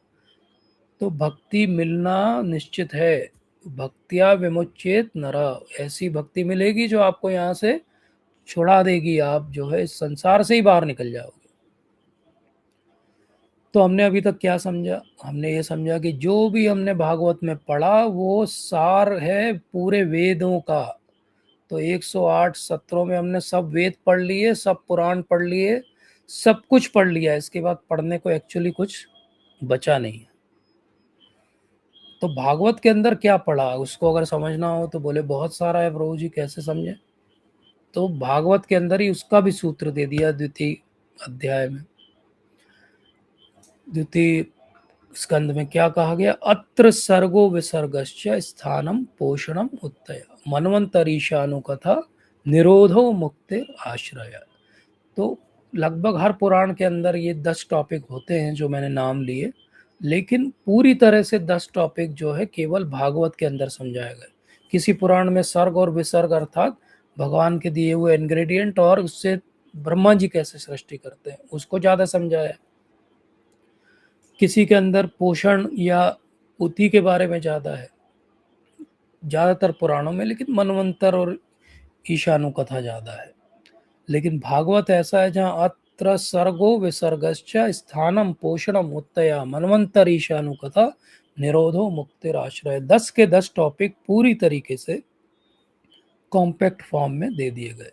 तो भक्ति मिलना निश्चित है। भक्तिया विमुच्येत नरा, ऐसी भक्ति मिलेगी जो आपको यहाँ से छुड़ा देगी। आप जो है इस संसार से ही बाहर निकल जाओगे। तो हमने अभी तक क्या समझा? हमने ये समझा कि जो भी हमने भागवत में पढ़ा वो सार है पूरे वेदों का। तो 108 सत्रों में हमने सब वेद पढ़ लिए, सब पुराण पढ़ लिए, सब कुछ पढ़ लिया। इसके बाद पढ़ने को एक्चुअली कुछ बचा नहीं है। तो भागवत के अंदर क्या पढ़ा उसको अगर समझना हो तो बोले बहुत सारा है प्रभु जी, कैसे समझे? तो भागवत के अंदर ही उसका भी सूत्र दे दिया द्वितीय अध्याय में। द्वितीय स्कंद में क्या कहा गया? अत्र सर्गो विसर्गश्च स्थानम पोषणम उत्तय मनवंतरीशानुकथा निरोधो मुक्ति आश्रय। तो लगभग हर पुराण के अंदर ये 10 टॉपिक होते हैं जो मैंने नाम लिए, लेकिन पूरी तरह से 10 टॉपिक जो है केवल भागवत के अंदर समझाया गया। किसी पुराण में सर्ग और विसर्ग अर्थात भगवान के दिए हुए इंग्रेडिएंट और उससे ब्रह्मा जी कैसे सृष्टि करते हैं उसको ज्यादा समझाया। किसी के अंदर पोषण या उति के बारे में ज्यादा है ज्यादातर पुराणों में, लेकिन मनवंतर और ईशानु कथा ज्यादा है। लेकिन भागवत ऐसा है जहाँ अत्र सर्गो विसर्गश्च स्थानम पोषणम उत्तया मनवंतर ईशानु कथा निरोधो मुक्तिर आश्रय। 10 के 10 टॉपिक पूरी तरीके से कॉम्पैक्ट फॉर्म में दे दिए गए।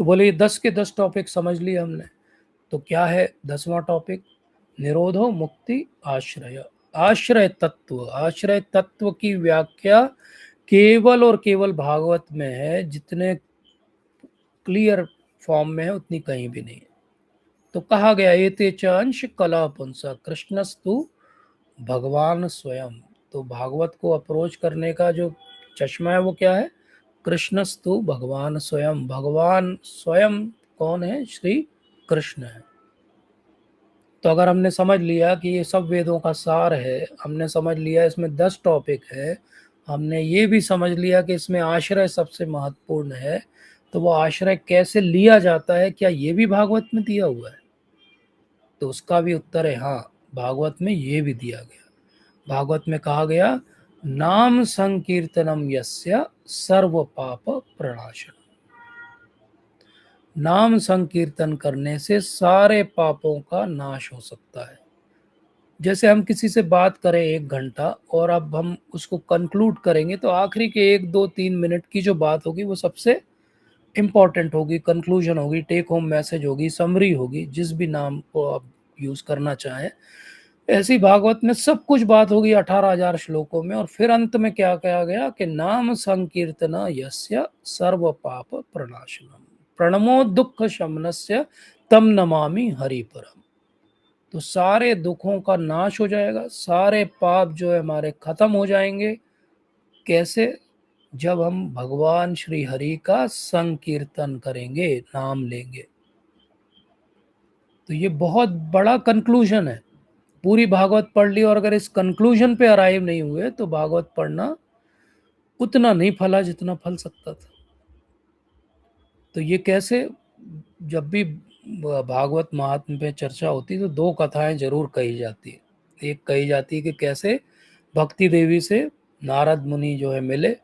तो बोले ये 10 के 10 टॉपिक समझ लिए हमने। तो क्या है 10वां टॉपिक? निरोधो मुक्ति आश्रय। आश्रय तत्व, आश्रय तत्व की व्याख्या केवल और केवल भागवत में है। जितने क्लियर फॉर्म में है उतनी कहीं भी नहीं है। तो कहा गया एते च अंश कला पुंसा कृष्णस्तु भगवान स्वयं। तो भागवत को अप्रोच करने का जो चश्मा है वो क्या है? कृष्णस्तु भगवान स्वयं। भगवान स्वयं कौन है? श्री कृष्ण है। तो अगर हमने समझ लिया कि ये सब वेदों का सार है, हमने समझ लिया इसमें 10 टॉपिक है, हमने ये भी समझ लिया कि इसमें आश्रय सबसे महत्वपूर्ण है, तो वो आश्रय कैसे लिया जाता है क्या ये भी भागवत में दिया हुआ है? तो उसका भी उत्तर है हाँ, भागवत में ये भी दिया गया। भागवत में कहा गया नाम संकीर्तनम यस्य सर्व पाप प्रणाशन। नाम संकीर्तन करने से सारे पापों का नाश हो सकता है। जैसे हम किसी से बात करें 1 घंटा और अब हम उसको कंक्लूड करेंगे तो आखिरी के 1 2 3 मिनट की जो बात होगी वो सबसे इंपॉर्टेंट होगी, कंक्लूजन होगी, टेक होम मैसेज होगी, समरी होगी, जिस भी नाम को आप यूज करना चाहें। ऐसी भागवत में सब कुछ बात होगी 18,000 श्लोकों में। और फिर अंत में क्या कहा गया कि नाम संकीर्तन यस्य सर्व पाप प्रणाशनम प्रणमो दुख शमनस्य तम नमामि हरिपरम। तो सारे दुखों का नाश हो जाएगा, सारे पाप जो है हमारे खत्म हो जाएंगे। कैसे? जब हम भगवान श्री हरि का संकीर्तन करेंगे, नाम लेंगे। तो ये बहुत बड़ा कंक्लूजन है। पूरी भागवत पढ़ ली और अगर इस कंक्लूजन पे अराइव नहीं हुए तो भागवत पढ़ना उतना नहीं फला जितना फल सकता था। तो ये कैसे? जब भी भागवत महात्म्य पे चर्चा होती तो 2 कथाएं जरूर कही जाती है। एक कही जाती है कि कैसे भक्ति देवी से नारद मुनि जो है मिले,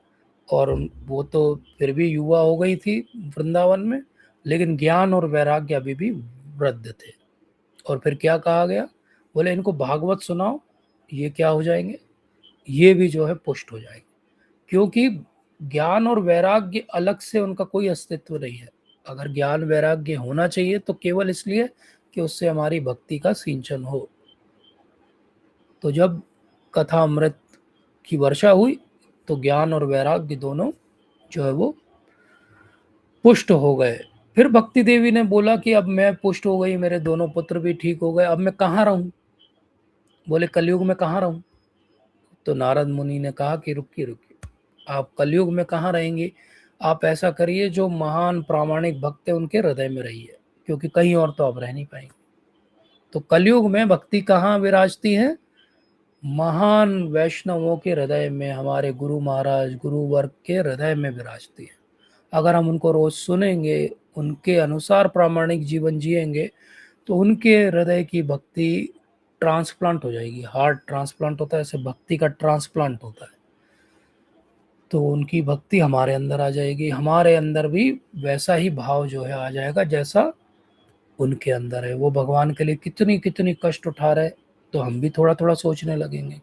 और वो तो फिर भी युवा हो गई थी वृंदावन में, लेकिन ज्ञान और वैराग्य अभी भी वृद्ध थे। और फिर क्या कहा गया? बोले इनको भागवत सुनाओ, ये क्या हो जाएंगे? ये भी जो है पुष्ट हो जाएंगे। क्योंकि ज्ञान और वैराग्य अलग से उनका कोई अस्तित्व नहीं है। अगर ज्ञान वैराग्य होना चाहिए तो केवल इसलिए कि उससे हमारी भक्ति का सिंचन हो। तो जब कथा अमृत की वर्षा हुई तो ज्ञान और वैराग्य दोनों जो है वो पुष्ट हो गए। फिर भक्ति देवी ने बोला कि अब मैं पुष्ट हो गई, मेरे दोनों पुत्र भी ठीक हो गए, अब मैं कहाँ रहूं? बोले कलयुग में कहाँ रहूं? तो नारद मुनि ने कहा कि रुकिए रुकिए, आप कलयुग में कहाँ रहेंगे? आप ऐसा करिए जो महान प्रामाणिक भक्त है उनके हृदय में रहिए, क्योंकि कहीं और तो आप रह नहीं पाएंगे। तो कलयुग में भक्ति कहाँ विराजती है? महान वैष्णवों के हृदय में, हमारे गुरु महाराज गुरु वर्ग के हृदय में विराजती है। अगर हम उनको रोज सुनेंगे, उनके अनुसार प्रामाणिक जीवन जिएंगे, तो उनके हृदय की भक्ति ट्रांसप्लांट हो जाएगी। हार्ट ट्रांसप्लांट होता है, ऐसे भक्ति का ट्रांसप्लांट होता है। तो उनकी भक्ति हमारे अंदर आ जाएगी, हमारे अंदर भी वैसा ही भाव जो है आ जाएगा जैसा उनके अंदर है। वो भगवान के लिए कितनी कितनी कष्ट उठा रहे, तो हम भी थोड़ा थोड़ा सोचने लगेंगे।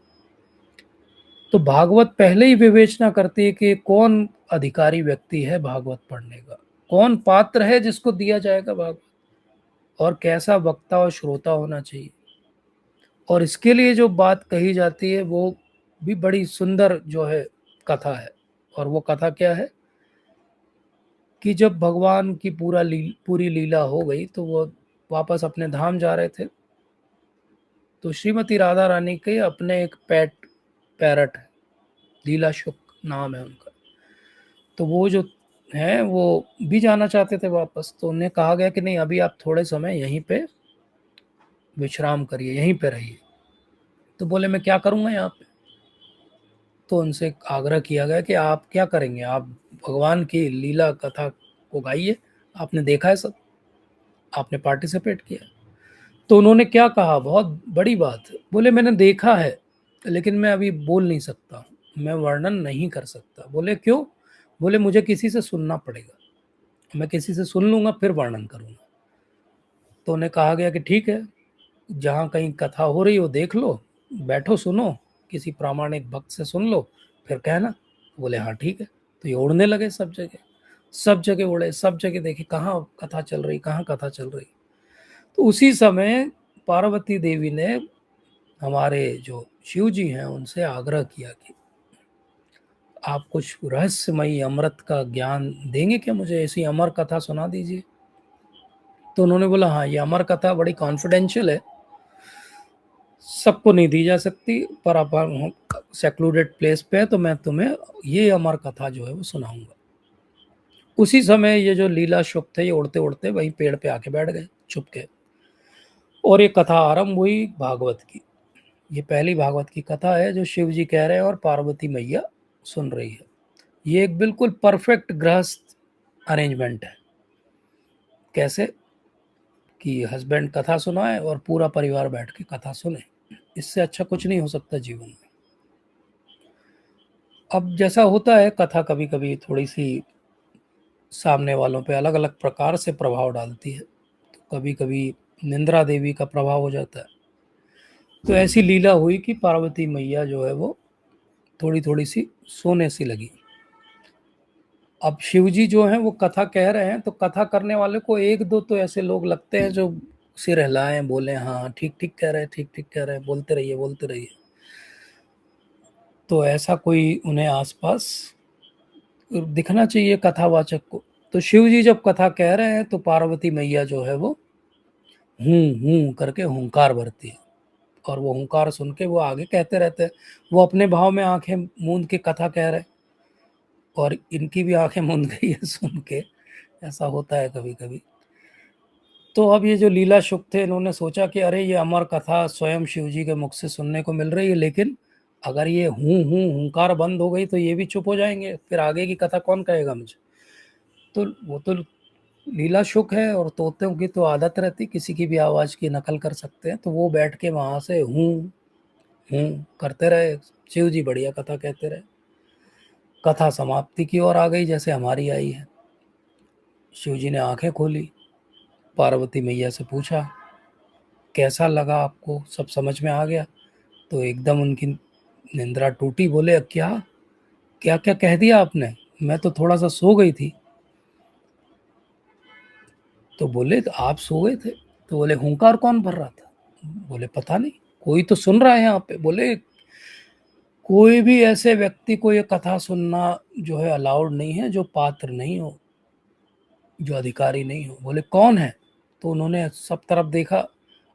तो भागवत पहले ही विवेचना करती है कि कौन अधिकारी व्यक्ति है भागवत पढ़ने का, कौन पात्र है जिसको दिया जाएगा भागवत, और कैसा वक्ता और श्रोता होना चाहिए। और इसके लिए जो बात कही जाती है वो भी बड़ी सुंदर जो है कथा है। और वो कथा क्या है कि जब भगवान की पूरी लीला हो गई तो वो वापस अपने धाम जा रहे थे। तो श्रीमती राधा रानी के अपने एक पेट पैरट है, लीला शुक नाम है उनका। तो वो जो है वो भी जाना चाहते थे वापस। तो उन्हें कहा गया कि नहीं, अभी आप थोड़े समय यहीं पे विश्राम करिए, यहीं पे रहिए। तो बोले मैं क्या करूँगा यहाँ पे। तो उनसे आग्रह किया गया कि आप क्या करेंगे, आप भगवान की लीला कथा को गाइए, आपने देखा है सब, आपने पार्टिसिपेट किया। तो उन्होंने क्या कहा, बहुत बड़ी बात है, बोले मैंने देखा है लेकिन मैं अभी बोल नहीं सकता, मैं वर्णन नहीं कर सकता। बोले क्यों। बोले मुझे किसी से सुनना पड़ेगा, मैं किसी से सुन लूंगा फिर वर्णन करूंगा। तो उन्हें कहा गया कि ठीक है, जहाँ कहीं कथा हो रही हो देख लो, बैठो सुनो, किसी प्रामाणिक भक्त से सुन लो, फिर कहना। बोले हाँ ठीक है। तो ये उड़ने लगे सब जगह, सब जगह उड़े, सब जगह देखे कहाँ कथा चल रही, कहाँ कथा चल रही। तो उसी समय पार्वती देवी ने हमारे जो शिव जी हैं उनसे आग्रह किया कि आप कुछ रहस्यमयी अमृत का ज्ञान देंगे क्या, मुझे ऐसी अमर कथा सुना दीजिए। तो उन्होंने बोला हाँ, ये अमर कथा बड़ी कॉन्फिडेंशियल है, सबको नहीं दी जा सकती, पर अपन सेक्लूडेड प्लेस पे है, तो मैं तुम्हें ये अमर कथा जो है वो सुनाऊंगा। उसी समय ये जो लीला शुभ थे ये उड़ते उड़ते वहीं पेड़ पे आके बैठ गए छुप के। और ये कथा आरंभ हुई भागवत की। ये पहली भागवत की कथा है जो शिव जी कह रहे हैं और पार्वती मैया सुन रही है। ये एक बिल्कुल परफेक्ट गृहस्थ अरेंजमेंट है। कैसे कि हस्बैंड कथा सुनाए और पूरा परिवार बैठ के कथा सुने, इससे अच्छा कुछ नहीं हो सकता जीवन में। अब जैसा होता है कथा कभी कभी थोड़ी सी सामने वालों पे अलग अलग प्रकार से प्रभाव डालती है। तो कभी कभी निंद्रा देवी का प्रभाव हो जाता है। तो ऐसी लीला हुई कि पार्वती मैया जो है वो थोड़ी थोड़ी सी सोने सी लगी। अब शिव जी जो हैं वो कथा कह रहे हैं, तो कथा करने वाले को एक दो तो ऐसे लोग लगते हैं जो सिर हिलाएं, बोले हाँ ठीक ठीक कह रहे हैं, ठीक ठीक कह रहे हैं, बोलते रहिए बोलते रहिए। तो ऐसा कोई उन्हें आसपास दिखना चाहिए कथावाचक को। तो शिव जी जब कथा कह रहे हैं तो पार्वती मैया जो है वो हूँ करके हुंकार भरती है। और वो हुंकार सुन के वो आगे कहते रहते हैं। वो अपने भाव में आंखें मूंद के कथा कह रहे हैं और इनकी भी आंखें मूंद गई है सुन के। ऐसा होता है कभी कभी। तो अब ये जो लीला शुक थे इन्होंने सोचा कि अरे ये अमर कथा स्वयं शिव जी के मुख से सुनने को मिल रही है, लेकिन अगर ये हूँ हुंकार बंद हो गई तो ये भी चुप हो जाएंगे, फिर आगे की कथा कौन कहेगा मुझे। तो वो तो लीला शुक है और तोतों की तो आदत रहती, किसी की भी आवाज़ की नकल कर सकते हैं। तो वो बैठ के वहाँ से हूँ करते रहे, शिव जी बढ़िया कथा कहते रहे। कथा समाप्ति की ओर आ गई जैसे हमारी आई है। शिव जी ने आंखें खोली, पार्वती मैया से पूछा कैसा लगा आपको, सब समझ में आ गया। तो एकदम उनकी निंद्रा टूटी, बोले क्या क्या क्या कह दिया आपने, मैं तो थोड़ा सा सो गई थी। तो बोले तो आप सो गए थे। तो बोले हुंकार कौन भर रहा था। बोले पता नहीं, कोई तो सुन रहा है यहाँ पे। बोले कोई भी ऐसे व्यक्ति को ये कथा सुनना जो है अलाउड नहीं है जो पात्र नहीं हो, जो अधिकारी नहीं हो। बोले कौन है। तो उन्होंने सब तरफ देखा।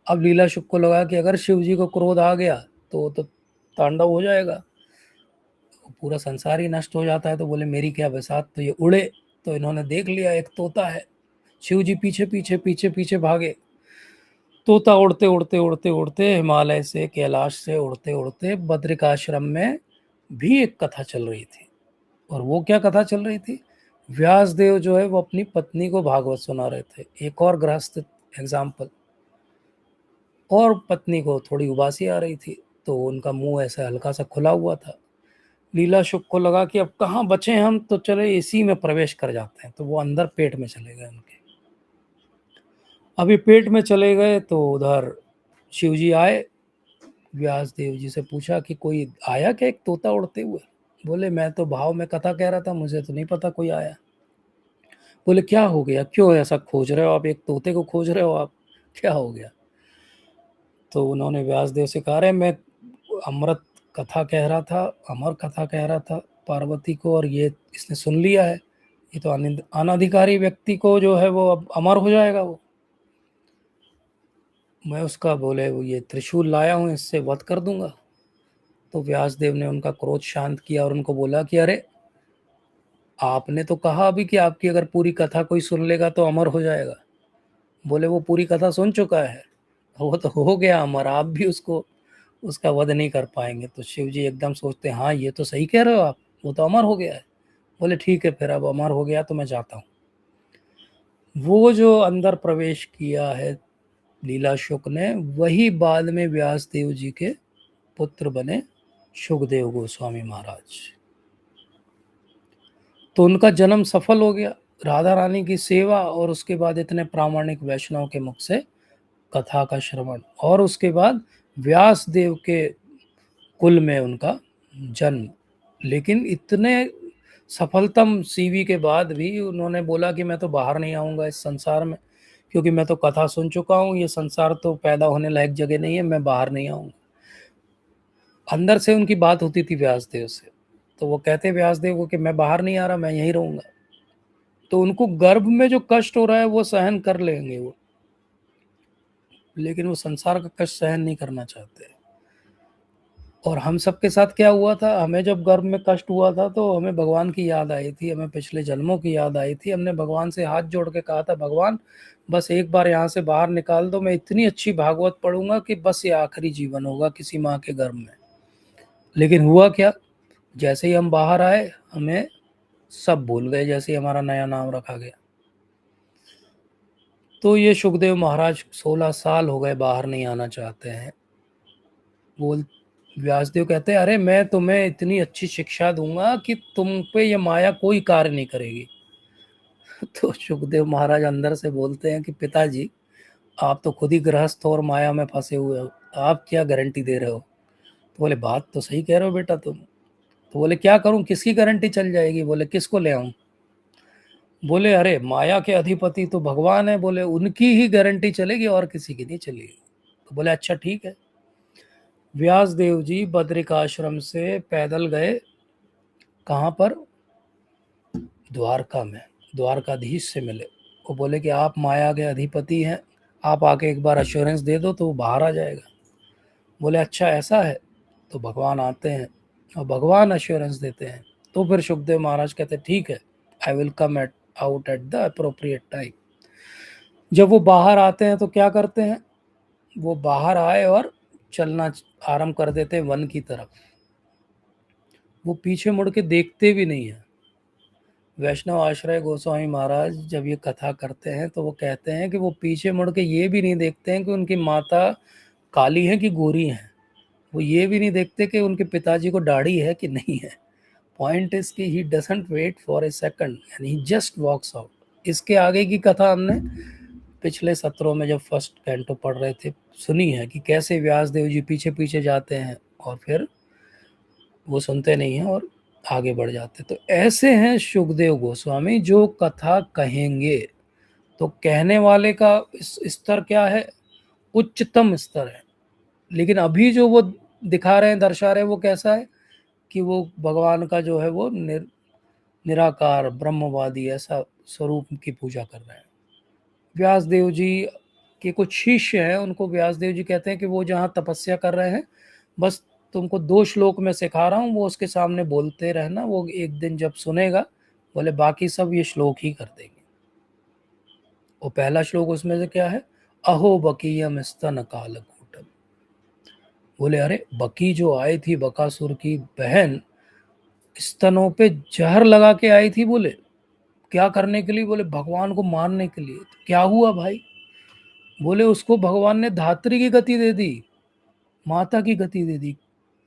अब लीला शुक को लगा कि अगर शिव जी को क्रोध आ गया तो तांडव हो जाएगा, पूरा संसार ही नष्ट हो जाता है। तो बोले मेरी क्या बसात, तो ये उड़े। तो इन्होंने देख लिया एक तोता है। शिव जी पीछे पीछे पीछे पीछे भागे। तोता उड़ते उड़ते उड़ते उड़ते हिमालय से, कैलाश से उड़ते उड़ते बद्रिकाश्रम में भी एक कथा चल रही थी। और वो क्या कथा चल रही थी, व्यास देव जो है वो अपनी पत्नी को भागवत सुना रहे थे। एक और गृहस्थ एग्जाम्पल। और पत्नी को थोड़ी उबासी आ रही थी, तो उनका मुंह ऐसा हल्का सा खुला हुआ था। लीला शुक को लगा कि अब कहाँ बचे हम, तो चले इसी में प्रवेश कर जाते हैं। तो वो अंदर पेट में चले गए उनके। अभी पेट में चले गए तो उधर शिव जी आए व्यास देव जी से पूछा कि कोई आया क्या एक तोता उड़ते हुए? बोले मैं तो भाव में कथा कह रहा था, मुझे तो नहीं पता कोई आया। बोले क्या हो गया, क्यों ऐसा खोज रहे हो आप, एक तोते को खोज रहे हो आप, क्या हो गया? तो उन्होंने व्यासदेव से कहा, अरे मैं अमृत कथा कह रहा था, अमर कथा कह रहा था पार्वती को, और ये इसने सुन लिया है। ये तो अनाधिकारी व्यक्ति को जो है वो अब अमर हो जाएगा वो। मैं उसका बोले वो ये त्रिशूल लाया हूँ, इससे वध कर दूंगा। तो व्यासदेव ने उनका क्रोध शांत किया और उनको बोला कि अरे आपने तो कहा अभी कि आपकी अगर पूरी कथा कोई सुन लेगा तो अमर हो जाएगा। बोले वो पूरी कथा सुन चुका है, वो तो हो गया अमर, आप भी उसको उसका वध नहीं कर पाएंगे। तो शिव जी एकदम सोचते हैं, हाँ ये तो सही कह रहे हो आप, वो तो अमर हो गया है। बोले ठीक है, फिर अब अमर हो गया तो मैं जाता हूँ। वो जो अंदर प्रवेश किया है लीला शुक ने, वही बाद में व्यास देव जी के पुत्र बने सुखदेव गोस्वामी महाराज। तो उनका जन्म सफल हो गया, राधा रानी की सेवा और उसके बाद इतने प्रामाणिक वैष्णव के मुख से कथा का श्रवण, और उसके बाद व्यास देव के कुल में उनका जन्म। लेकिन इतने सफलतम सीवी के बाद भी उन्होंने बोला कि मैं तो बाहर नहीं आऊँगा इस संसार में, क्योंकि मैं तो कथा सुन चुका हूँ, ये संसार तो पैदा होने लायक जगह नहीं है, मैं बाहर नहीं आऊँगा। अंदर से उनकी बात होती थी व्यासदेव से, तो वो कहते व्यासदेव को कि मैं बाहर नहीं आ रहा, मैं यहीं रहूँगा। तो उनको गर्भ में जो कष्ट हो रहा है वो सहन कर लेंगे वो, लेकिन वो संसार का कष्ट सहन नहीं करना चाहते। और हम सबके साथ क्या हुआ था, हमें जब गर्भ में कष्ट हुआ था तो हमें भगवान की याद आई थी, हमें पिछले जन्मों की याद आई थी। हमने भगवान से हाथ जोड़ के कहा था, भगवान बस एक बार यहाँ से बाहर निकाल दो, मैं इतनी अच्छी भागवत पढ़ूंगा कि बस ये आखिरी जीवन होगा किसी माँ के गर्भ में। लेकिन हुआ क्या, जैसे ही हम बाहर आए हमें सब भूल गए, जैसे ही हमारा नया नाम रखा गया। तो ये सुखदेव महाराज 16 साल हो गए बाहर नहीं आना चाहते हैं। बोल व्यासदेव कहते हैं, अरे मैं तुम्हें इतनी अच्छी शिक्षा दूंगा कि तुम पे ये माया कोई कार्य नहीं करेगी। तो सुखदेव महाराज अंदर से बोलते हैं कि पिताजी आप तो खुद ही गृहस्थ हो और माया में फंसे हुए हो, आप क्या गारंटी दे रहे हो? तो बोले बात तो सही कह रहे हो बेटा तुम। तो बोले क्या करूं, किसकी गारंटी चल जाएगी? बोले किसको ले आऊं? बोले अरे माया के अधिपति तो भगवान है, बोले उनकी ही गारंटी चलेगी और किसी की नहीं चलेगी। तो बोले अच्छा ठीक है। व्यास देव जी बद्रिकाश्रम से पैदल गए, कहाँ पर? द्वारका में। द्वारकाधीश से मिले, वो बोले कि आप माया के अधिपति हैं, आप आके एक बार अश्योरेंस दे दो तो वो बाहर आ जाएगा। बोले अच्छा ऐसा है। तो भगवान आते हैं और भगवान अश्योरेंस देते हैं। तो फिर सुखदेव महाराज कहते हैं ठीक है, I will come at out at the appropriate time. जब वो बाहर आते हैं तो क्या करते हैं, वो बाहर आए और चलना आरंभ कर देते हैं वन की तरफ। वो पीछे मुड़ के देखते भी नहीं है। वैष्णव आश्रय गोस्वामी महाराज जब ये कथा करते हैं तो वो कहते हैं कि वो पीछे मुड़ के ये भी नहीं देखते हैं कि उनकी माता काली है कि गोरी है, वो ये भी नहीं देखते कि उनके पिताजी को दाढ़ी है कि नहीं है। पॉइंट इज कि he doesn't wait for a second and he just walks out. इसके आगे की कथा हमने पिछले सत्रों में जब फर्स्ट कैंटो पढ़ रहे थे सुनी है कि कैसे व्यास देव जी पीछे पीछे जाते हैं और फिर वो सुनते नहीं हैं और आगे बढ़ जाते। तो ऐसे हैं सुखदेव गोस्वामी जो कथा कहेंगे तो कहने वाले का स्तर क्या है, उच्चतम स्तर है। लेकिन अभी जो वो दिखा रहे हैं दर्शा रहे हैं वो कैसा है कि वो भगवान का जो है वो निराकार ब्रह्मवादी ऐसा स्वरूप की पूजा कर रहे हैं। व्यासदेव जी के कुछ शिष्य हैं, उनको व्यासदेव जी कहते हैं कि वो जहाँ तपस्या कर रहे हैं बस तुमको 2 श्लोक में सिखा रहा हूँ, वो उसके सामने बोलते रहना, वो एक दिन जब सुनेगा बोले बाकी सब ये श्लोक ही कर देंगे। वो पहला श्लोक उसमें से क्या है, अहो बकीयम स्तन कालकूटम। बोले अरे बकी जो आई थी बकासुर की बहन, स्तनों पे जहर लगा के आई थी। बोले क्या करने के लिए? बोले भगवान को मारने के लिए। तो क्या हुआ भाई? बोले उसको भगवान ने धात्री की गति दे दी, माता की गति दे दी।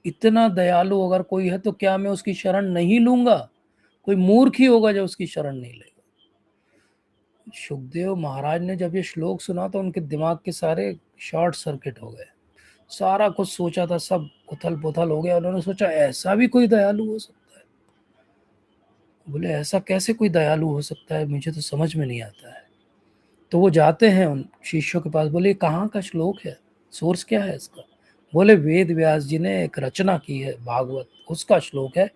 इतना दयालु अगर कोई है तो क्या मैं उसकी शरण नहीं लूंगा? कोई मूर्ख ही होगा जो उसकी शरण नहीं लेगा। सुखदेव महाराज ने जब ये श्लोक सुना तो उनके दिमाग के सारे शॉर्ट सर्किट हो गए। सारा कुछ सोचा था, सब उथल पुथल हो गया। उन्होंने सोचा ऐसा भी कोई दयालु हो सकता है। बोले ऐसा कैसे कोई दयालु हो सकता है, मुझे तो समझ में नहीं आता है। तो वो जाते हैं उन शिष्यों के पास, बोले कहाँ का श्लोक है, सोर्स क्या है इसका। बोले वेद व्यास जी ने एक रचना की है भागवत, उसका श्लोक है।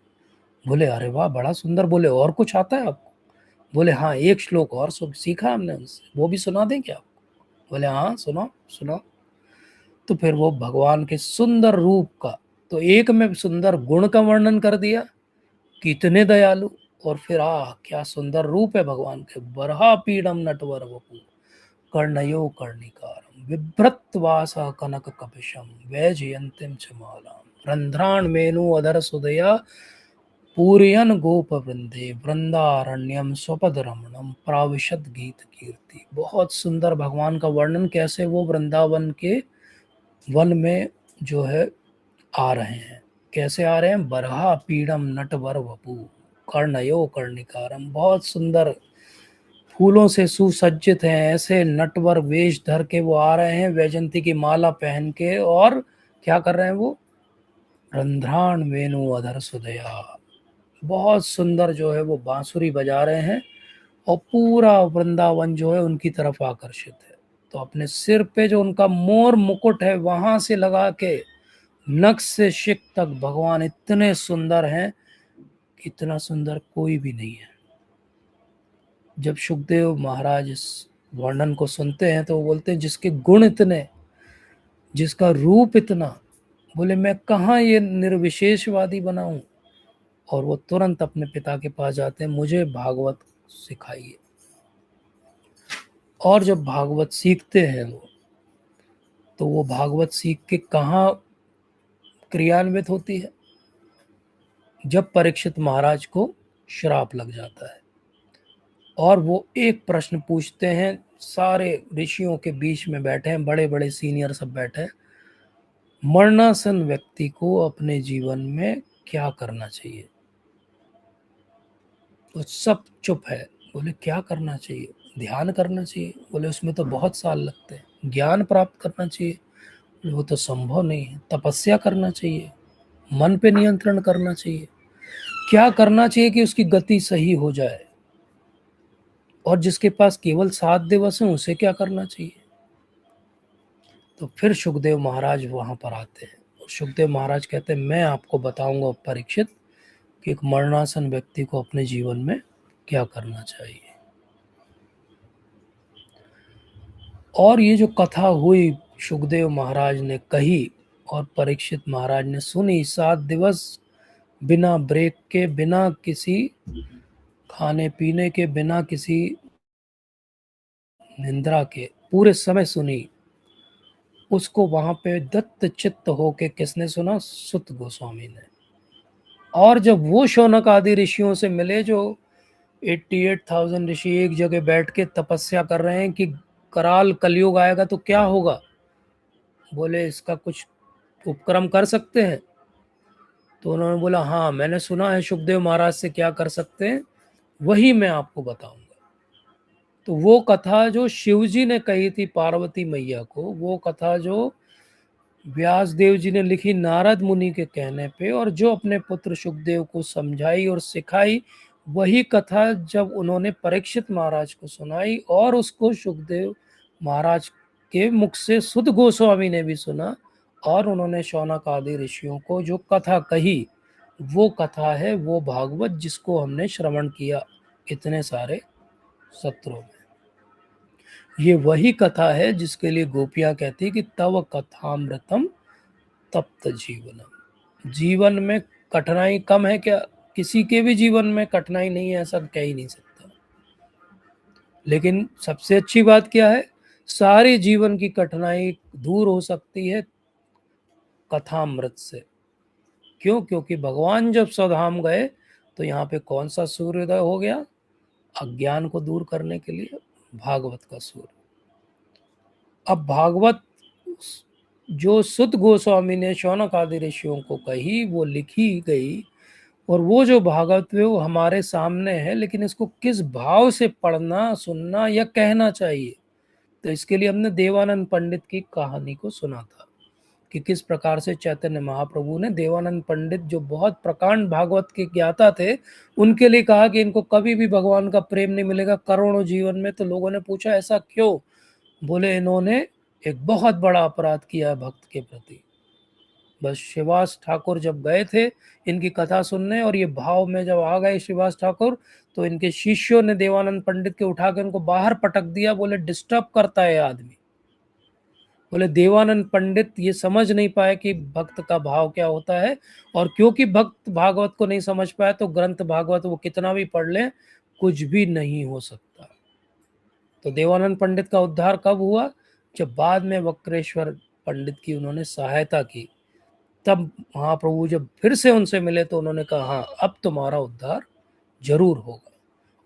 बोले अरे वाह बड़ा सुंदर। बोले और कुछ आता है आपको। बोले हाँ एक श्लोक और सीखा हमने उनसे, वो भी सुना दें क्या आपको। बोले हाँ सुनाओ सुनाओ। तो फिर वो भगवान के सुंदर रूप का, तो एक में सुंदर गुण का वर्णन कर दिया, कितने दयालु। और फिर क्या सुंदर रूप है भगवान के। बरहा पीडम नटवर वपु कर्णयो कर्णिकारम बिभ्रत्वास कनक कपिशम वैजयंतीम च मालाम रंध्राण मेनु अधर सुदया पूरयन गोप वृंदे वृंदारण्यम स्वपद रमणम प्राविशद गीत कीर्ति। बहुत सुंदर भगवान का वर्णन, कैसे वो वृंदावन के वन में जो है आ रहे हैं। कैसे आ रहे हैं, बरहा पीड़म नटवर वपु कर्णयो कर्णिकारम, बहुत सुंदर फूलों से सुसज्जित हैं, ऐसे नटवर वेश धर के वो आ रहे हैं, वैजंती की माला पहन के। और क्या कर रहे हैं वो, रंध्राण वेणु अधर सुदया, बहुत सुंदर जो है वो बांसुरी बजा रहे हैं। और पूरा वृंदावन जो है उनकी तरफ आकर्षित है। तो अपने सिर पे जो उनका मोर मुकुट है, वहां से लगा के नख से शिख तक भगवान इतने सुंदर हैं, इतना सुंदर कोई भी नहीं है। जब सुखदेव महाराज इस वर्णन को सुनते हैं तो वो बोलते हैं जिसके गुण इतने, जिसका रूप इतना, बोले मैं कहाँ ये निर्विशेषवादी बनाऊं। और वो तुरंत अपने पिता के पास जाते हैं, मुझे भागवत सिखाइए। और जब भागवत सीखते हैं वो, तो वो भागवत सीख के कहाँ क्रियान्वित होती है, जब परीक्षित महाराज को श्राप लग जाता है। और वो एक प्रश्न पूछते हैं, सारे ऋषियों के बीच में बैठे हैं, बड़े बड़े सीनियर सब बैठे हैं, मरणासन व्यक्ति को अपने जीवन में क्या करना चाहिए। तो सब चुप है। बोले क्या करना चाहिए, ध्यान करना चाहिए। बोले उसमें तो बहुत साल लगते हैं। ज्ञान प्राप्त करना चाहिए, बोले वो तो संभव नहीं है। तपस्या करना चाहिए, मन पे नियंत्रण करना चाहिए। क्या करना चाहिए कि उसकी गति सही हो जाए। और जिसके पास केवल 7 दिवस हैं उसे क्या करना चाहिए। तो फिर सुखदेव महाराज वहां पर आते हैं और सुखदेव महाराज कहते हैं मैं आपको बताऊंगा परीक्षित कि एक मरणासन व्यक्ति को अपने जीवन में क्या करना चाहिए। और ये जो कथा हुई, सुखदेव महाराज ने कही और परीक्षित महाराज ने सुनी। 7 दिवस बिना ब्रेक के, बिना किसी खाने पीने के, बिना किसी निंद्रा के पूरे समय सुनी। उसको वहां पे दत्त चित्त होके किसने सुना, सुत गोस्वामी ने। और जब वो शौनक आदि ऋषियों से मिले, जो 88,000 ऋषि एक जगह बैठ के तपस्या कर रहे हैं कि कराल कलयुग आएगा तो क्या होगा, बोले इसका कुछ उपक्रम कर सकते हैं। तो उन्होंने बोला हाँ मैंने सुना है सुखदेव महाराज से क्या कर सकते हैं, वही मैं आपको बताऊंगा। तो वो कथा जो शिव जी ने कही थी पार्वती मैया को, वो कथा जो व्यास देव जी ने लिखी नारद मुनि के कहने पे, और जो अपने पुत्र सुखदेव को समझाई और सिखाई, वही कथा जब उन्होंने परीक्षित महाराज को सुनाई और उसको सुखदेव महाराज के मुख से सुध गोस्वामी ने भी सुना, और उन्होंने शौनक आदि ऋषियों को जो कथा कही, वो कथा है वो भागवत, जिसको हमने श्रवण किया इतने सारे सत्रों में। ये वही कथा है जिसके लिए गोपियां कहती कि तव कथामृतम तप्त जीवनम। जीवन में कठिनाई कम है क्या, किसी के भी जीवन में कठिनाई नहीं है ऐसा कह ही नहीं सकता। लेकिन सबसे अच्छी बात क्या है, सारे जीवन की कठिनाई दूर हो सकती है कथामृत से। क्यों, क्योंकि भगवान जब स्वधाम गए तो यहाँ पे कौन सा सूर्योदय हो गया, अज्ञान को दूर करने के लिए भागवत का सूर्य। अब भागवत जो सुत गोस्वामी ने शौनक आदि ऋषियों को कही, वो लिखी गई, और वो जो भागवत है वो हमारे सामने है। लेकिन इसको किस भाव से पढ़ना, सुनना या कहना चाहिए, तो इसके लिए हमने देवानंद पंडित की कहानी को सुना था। कि किस प्रकार से चैतन्य महाप्रभु ने देवानंद पंडित, जो बहुत प्रकांड भागवत के ज्ञाता थे, उनके लिए कहा कि इनको कभी भी भगवान का प्रेम नहीं मिलेगा करोड़ों जीवन में। तो लोगों ने पूछा ऐसा क्यों? बोले इन्होंने एक बहुत बड़ा अपराध किया है भक्त के प्रति। बस श्रीवास ठाकुर जब गए थे इनकी कथा सुनने और ये भाव में जब आ गए श्रीवास ठाकुर, तो इनके शिष्यों ने देवानंद पंडित के उठा के उनको बाहर पटक दिया। बोले डिस्टर्ब करता है आदमी। बोले देवानंद पंडित ये समझ नहीं पाए कि भक्त का भाव क्या होता है, और क्योंकि भक्त भागवत को नहीं समझ पाया तो ग्रंथ भागवत वो कितना भी पढ़ ले कुछ भी नहीं हो सकता। तो देवानंद पंडित का उद्धार कब हुआ? जब बाद में वक्रेश्वर पंडित की उन्होंने सहायता की। तब महाप्रभु जब फिर से उनसे मिले तो उन्होंने कहा हाँ अब तुम्हारा उद्धार जरूर होगा।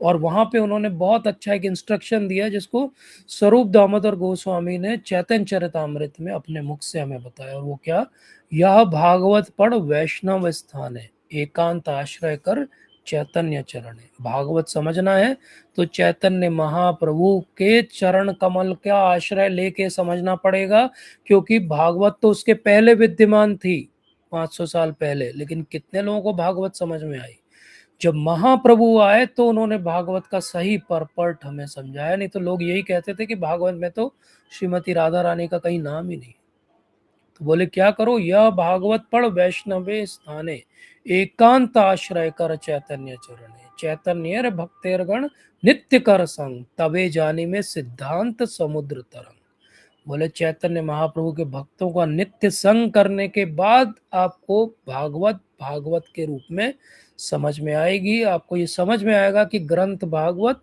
और वहां पे उन्होंने बहुत अच्छा एक इंस्ट्रक्शन दिया जिसको स्वरूप दामोदर गोस्वामी ने चैतन्य चरितामृत में अपने मुख से हमें बताया। और वो क्या? यह भागवत पढ़ वैष्णव स्थान है, एकांत आश्रय कर चैतन्य चरण है। भागवत समझना है तो चैतन्य महाप्रभु के चरण कमल का आश्रय लेके समझना पड़ेगा, क्योंकि भागवत तो उसके पहले विद्यमान थी 500 साल पहले, लेकिन कितने लोगों को भागवत समझ में आई? जब महाप्रभु आए तो उन्होंने भागवत का सही परपट हमें समझाया। नहीं तो लोग यही कहते थे कि भागवत में तो श्रीमती राधा रानी का कहीं नाम ही नहीं। तो बोले क्या करो? यह भागवत पढ़ वैष्णवे स्थाने, एकांत आश्रय कर चैतन्य चरणे, चैतन्य भक्तेरगण नित्य कर संग, तबे जानी में सिद्धांत समुद्र तरंग। बोले चैतन्य महाप्रभु के भक्तों का नित्य संग करने के बाद आपको भागवत भागवत के रूप में समझ में आएगी। आपको ये समझ में आएगा कि ग्रंथ भागवत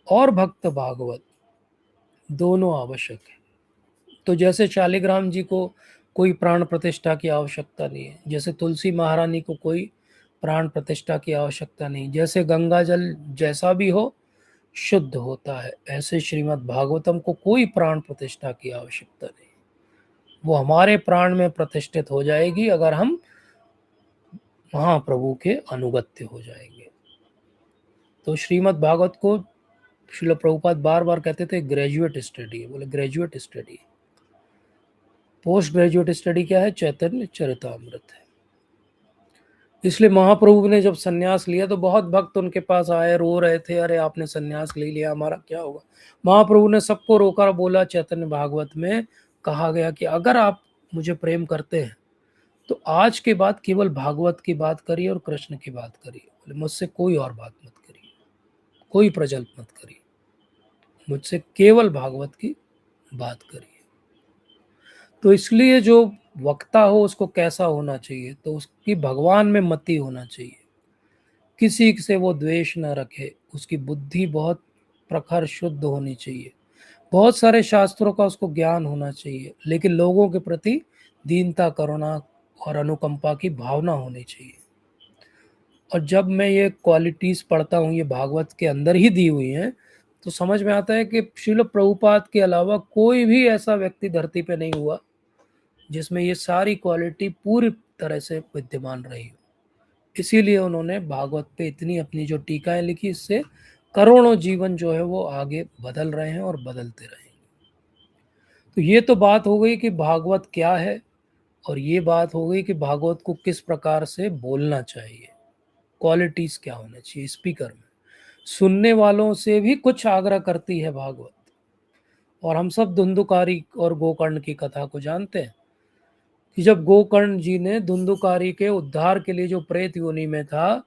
और भक्त भागवत दोनों आवश्यक है। तो जैसे शालिग्राम जी को कोई प्राण प्रतिष्ठा की आवश्यकता नहीं है, जैसे तुलसी महारानी को कोई प्राण प्रतिष्ठा की आवश्यकता नहीं, जैसे गंगा जल जैसा भी हो शुद्ध होता है, ऐसे श्रीमद् भागवतम को कोई प्राण प्रतिष्ठा की आवश्यकता नहीं। वो हमारे प्राण में प्रतिष्ठित हो जाएगी अगर हम महाप्रभु के अनुगत्य हो जाएंगे। तो श्रीमद् भागवत को श्रील प्रभुपाद बार बार कहते थे ग्रेजुएट स्टडी है। बोले graduate study. Post graduate study क्या है? चैतन्य चरितामृत है। इसलिए महाप्रभु ने जब सन्यास लिया तो बहुत भक्त उनके पास आए, रो रहे थे, अरे आपने सन्यास ले लिया, हमारा क्या होगा? महाप्रभु ने सबको रोका, बोला चैतन्य भागवत में कहा गया कि अगर आप मुझे प्रेम करते हैं तो आज के बाद केवल भागवत की बात करिए और कृष्ण की बात करिए। बोले मुझसे कोई और बात मत करिए, कोई प्रजल्प मत करिए, मुझसे केवल भागवत की बात करिए। तो इसलिए जो वक्ता हो उसको कैसा होना चाहिए? तो उसकी भगवान में मति होना चाहिए, किसी से वो द्वेष न रखे, उसकी बुद्धि बहुत प्रखर शुद्ध होनी चाहिए, बहुत सारे शास्त्रों का उसको ज्ञान होना चाहिए, लेकिन लोगों के प्रति दीनता, करुणा और अनुकंपा की भावना होनी चाहिए। और जब मैं ये क्वालिटीज पढ़ता हूँ, ये भागवत के अंदर ही दी हुई हैं, तो समझ में आता है कि श्रील प्रभुपाद के अलावा कोई भी ऐसा व्यक्ति धरती पे नहीं हुआ जिसमें ये सारी क्वालिटी पूरी तरह से विद्यमान रही हो। इसीलिए उन्होंने भागवत पे इतनी अपनी जो टीकाएं लिखी, इससे करोड़ों जीवन जो है वो आगे बदल रहे हैं और बदलते रहेंगे। तो ये तो बात हो गई कि भागवत क्या है, और ये बात हो गई कि भागवत को किस प्रकार से बोलना चाहिए, क्वालिटीज क्या होना चाहिए स्पीकर में। सुनने वालों से भी कुछ आग्रह करती है भागवत। और हम सब धुंधुकारी और गोकर्ण की कथा को जानते हैं कि जब गोकर्ण जी ने धुंधुकारी के उद्धार के लिए जो प्रेत योनि में था,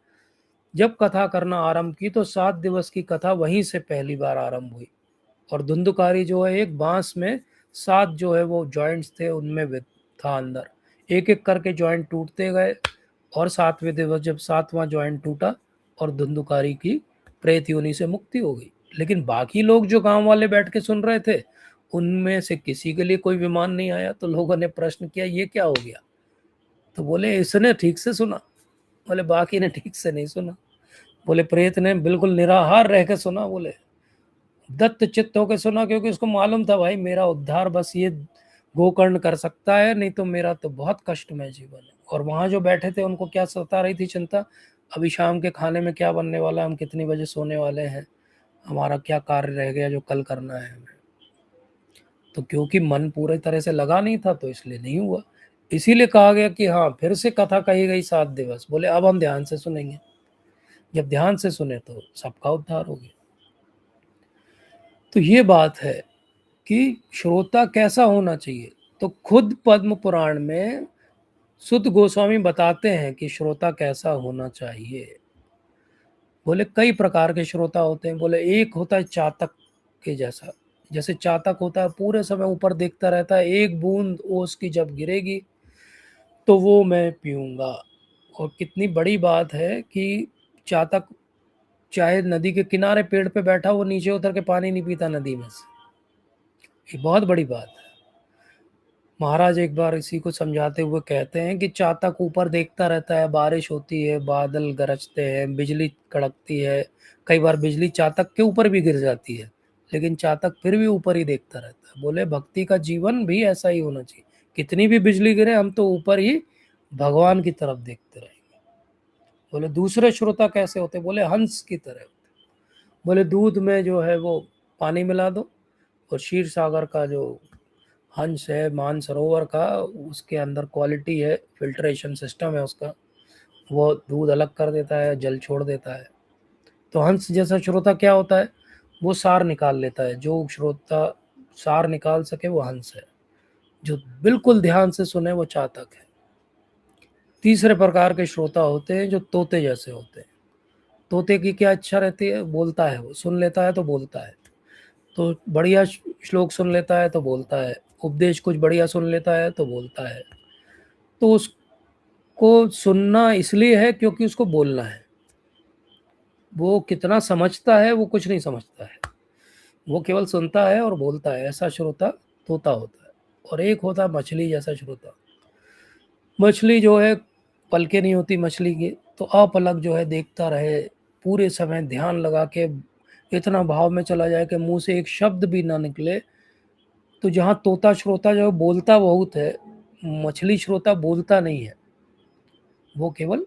जब कथा करना आरंभ की तो 7 दिवस की कथा वहीं से पहली बार आरंभ हुई। और धुंधुकारी जो है एक बांस में 7 जो है वो जॉइंट्स थे, उनमें था अंदर, एक एक करके जॉइंट टूटते गए। और 7वें दिवस जब 7वां जॉइंट टूटा और धुंधुकारी की प्रेत योनि से मुक्ति हो गई। लेकिन बाकी लोग जो गांव वाले बैठ के सुन रहे थे, उनमें से किसी के लिए कोई विमान नहीं आया। तो लोगों ने प्रश्न किया ये क्या हो गया? तो बोले इसने ठीक से सुना। बोले बाकी ने ठीक से नहीं सुना। बोले प्रेत ने बिल्कुल निराहार रह के सुना। बोले दत्त चित्त होकर सुना, क्योंकि उसको मालूम था भाई मेरा उद्धार बस ये गोकर्ण कर सकता है, नहीं तो मेरा तो बहुत कष्टमय जीवन है। और वहां जो बैठे थे उनको क्या सता रही थी चिंता? अभी शाम के खाने में क्या बनने वाला है, हम कितनी बजे सोने वाले हैं, हमारा क्या कार्य रह गया जो कल करना है हमें। तो क्योंकि मन पूरे तरह से लगा नहीं था तो इसलिए नहीं हुआ। इसीलिए कहा गया कि हाँ, फिर से कथा कही गई 7 दिवस। बोले अब हम ध्यान से सुनेंगे। जब ध्यान से सुने तो सबका उद्धार हो गया। तो ये बात है कि श्रोता कैसा होना चाहिए। तो खुद पद्म पुराण में सुत गोस्वामी बताते हैं कि श्रोता कैसा होना चाहिए। बोले कई प्रकार के श्रोता होते हैं। बोले एक होता है चातक के जैसा। जैसे चातक होता है, पूरे समय ऊपर देखता रहता है, एक बूंद ओस की जब गिरेगी तो वो मैं पीऊंगा। और कितनी बड़ी बात है कि चातक चाहे नदी के किनारे पेड़ पे बैठा, वो नीचे उतर के पानी नहीं पीता नदी में से। ये बहुत बड़ी बात है। महाराज एक बार इसी को समझाते हुए कहते हैं कि चातक ऊपर देखता रहता है, बारिश होती है, बादल गरजते हैं, बिजली कड़कती है, कई बार बिजली चातक के ऊपर भी गिर जाती है, लेकिन चातक फिर भी ऊपर ही देखता रहता है। बोले भक्ति का जीवन भी ऐसा ही होना चाहिए। कितनी भी बिजली गिरे, हम तो ऊपर ही भगवान की तरफ देखते रहेंगे। बोले दूसरे श्रोता कैसे होते? बोले हंस की तरह होते। बोले दूध में जो है वो पानी मिला दो, और क्षीर सागर का जो हंस है, मानसरोवर का, उसके अंदर क्वालिटी है, फिल्ट्रेशन सिस्टम है उसका, वो दूध अलग कर देता है, जल छोड़ देता है। तो हंस जैसा श्रोता क्या होता है? वो सार निकाल लेता है। जो श्रोता सार निकाल सके वो हंस है। जो बिल्कुल ध्यान से सुने वो चातक है। तीसरे प्रकार के श्रोता होते हैं जो तोते जैसे होते हैं। तोते की क्या इच्छा रहती है? बोलता है, वो सुन लेता है तो बोलता है। तो बढ़िया श्लोक सुन लेता है तो बोलता है, उपदेश कुछ बढ़िया सुन लेता है तो बोलता है। तो उसको सुनना इसलिए है क्योंकि उसको बोलना है। वो कितना समझता है वो कुछ नहीं समझता है, वो केवल सुनता है और बोलता है। ऐसा श्रोता तोता होता है। और एक होता है मछली जैसा श्रोता। मछली जो है, पलकें नहीं होती मछली की, तो अपलक जो है देखता रहे, पूरे समय ध्यान लगा के इतना भाव में चला जाए कि मुंह से एक शब्द भी ना निकले। तो जहाँ तोता श्रोता जो बोलता बहुत है, मछली श्रोता बोलता नहीं है, वो केवल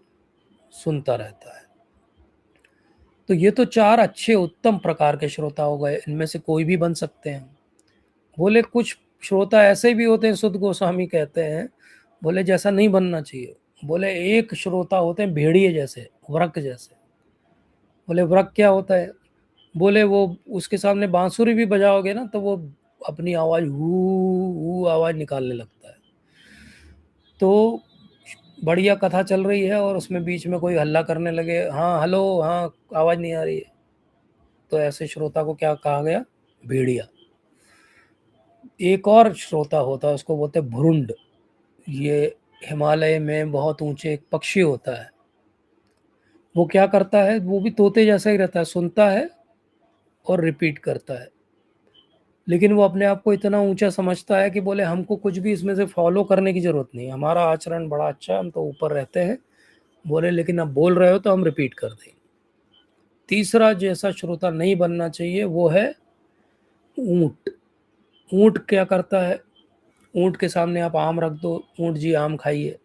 सुनता रहता है। तो ये तो 4 अच्छे उत्तम प्रकार के श्रोता हो गए। इनमें से कोई भी बन सकते हैं। बोले कुछ श्रोता ऐसे भी होते हैं, सुध गोस्वामी कहते हैं, बोले जैसा नहीं बनना चाहिए। बोले एक श्रोता होते हैं भेड़िए जैसे, वृक जैसे। बोले वृक क्या होता है? बोले वो उसके सामने बांसुरी भी बजाओगे ना तो वो अपनी आवाज हु आवाज निकालने लगता है। तो बढ़िया कथा चल रही है और उसमें बीच में कोई हल्ला करने लगे, हाँ हेलो, हाँ आवाज नहीं आ रही है, तो ऐसे श्रोता को क्या कहा गया? भेड़िया। एक और श्रोता होता है, उसको बोलते हैं भुरुंड। ये हिमालय में बहुत ऊंचे एक पक्षी होता है। वो क्या करता है? वो भी तोते जैसा ही रहता है, सुनता है और रिपीट करता है। लेकिन वो अपने आप को इतना ऊंचा समझता है कि बोले हमको कुछ भी इसमें से फॉलो करने की जरूरत नहीं, हमारा आचरण बड़ा अच्छा है, हम तो ऊपर रहते हैं। बोले लेकिन अब बोल रहे हो तो हम रिपीट कर देंगे। तीसरा जैसा श्रोता नहीं बनना चाहिए वो है ऊंट। ऊंट क्या करता है? ऊंट के सामने आप आम रख दो, ऊंट जी आम खाइए,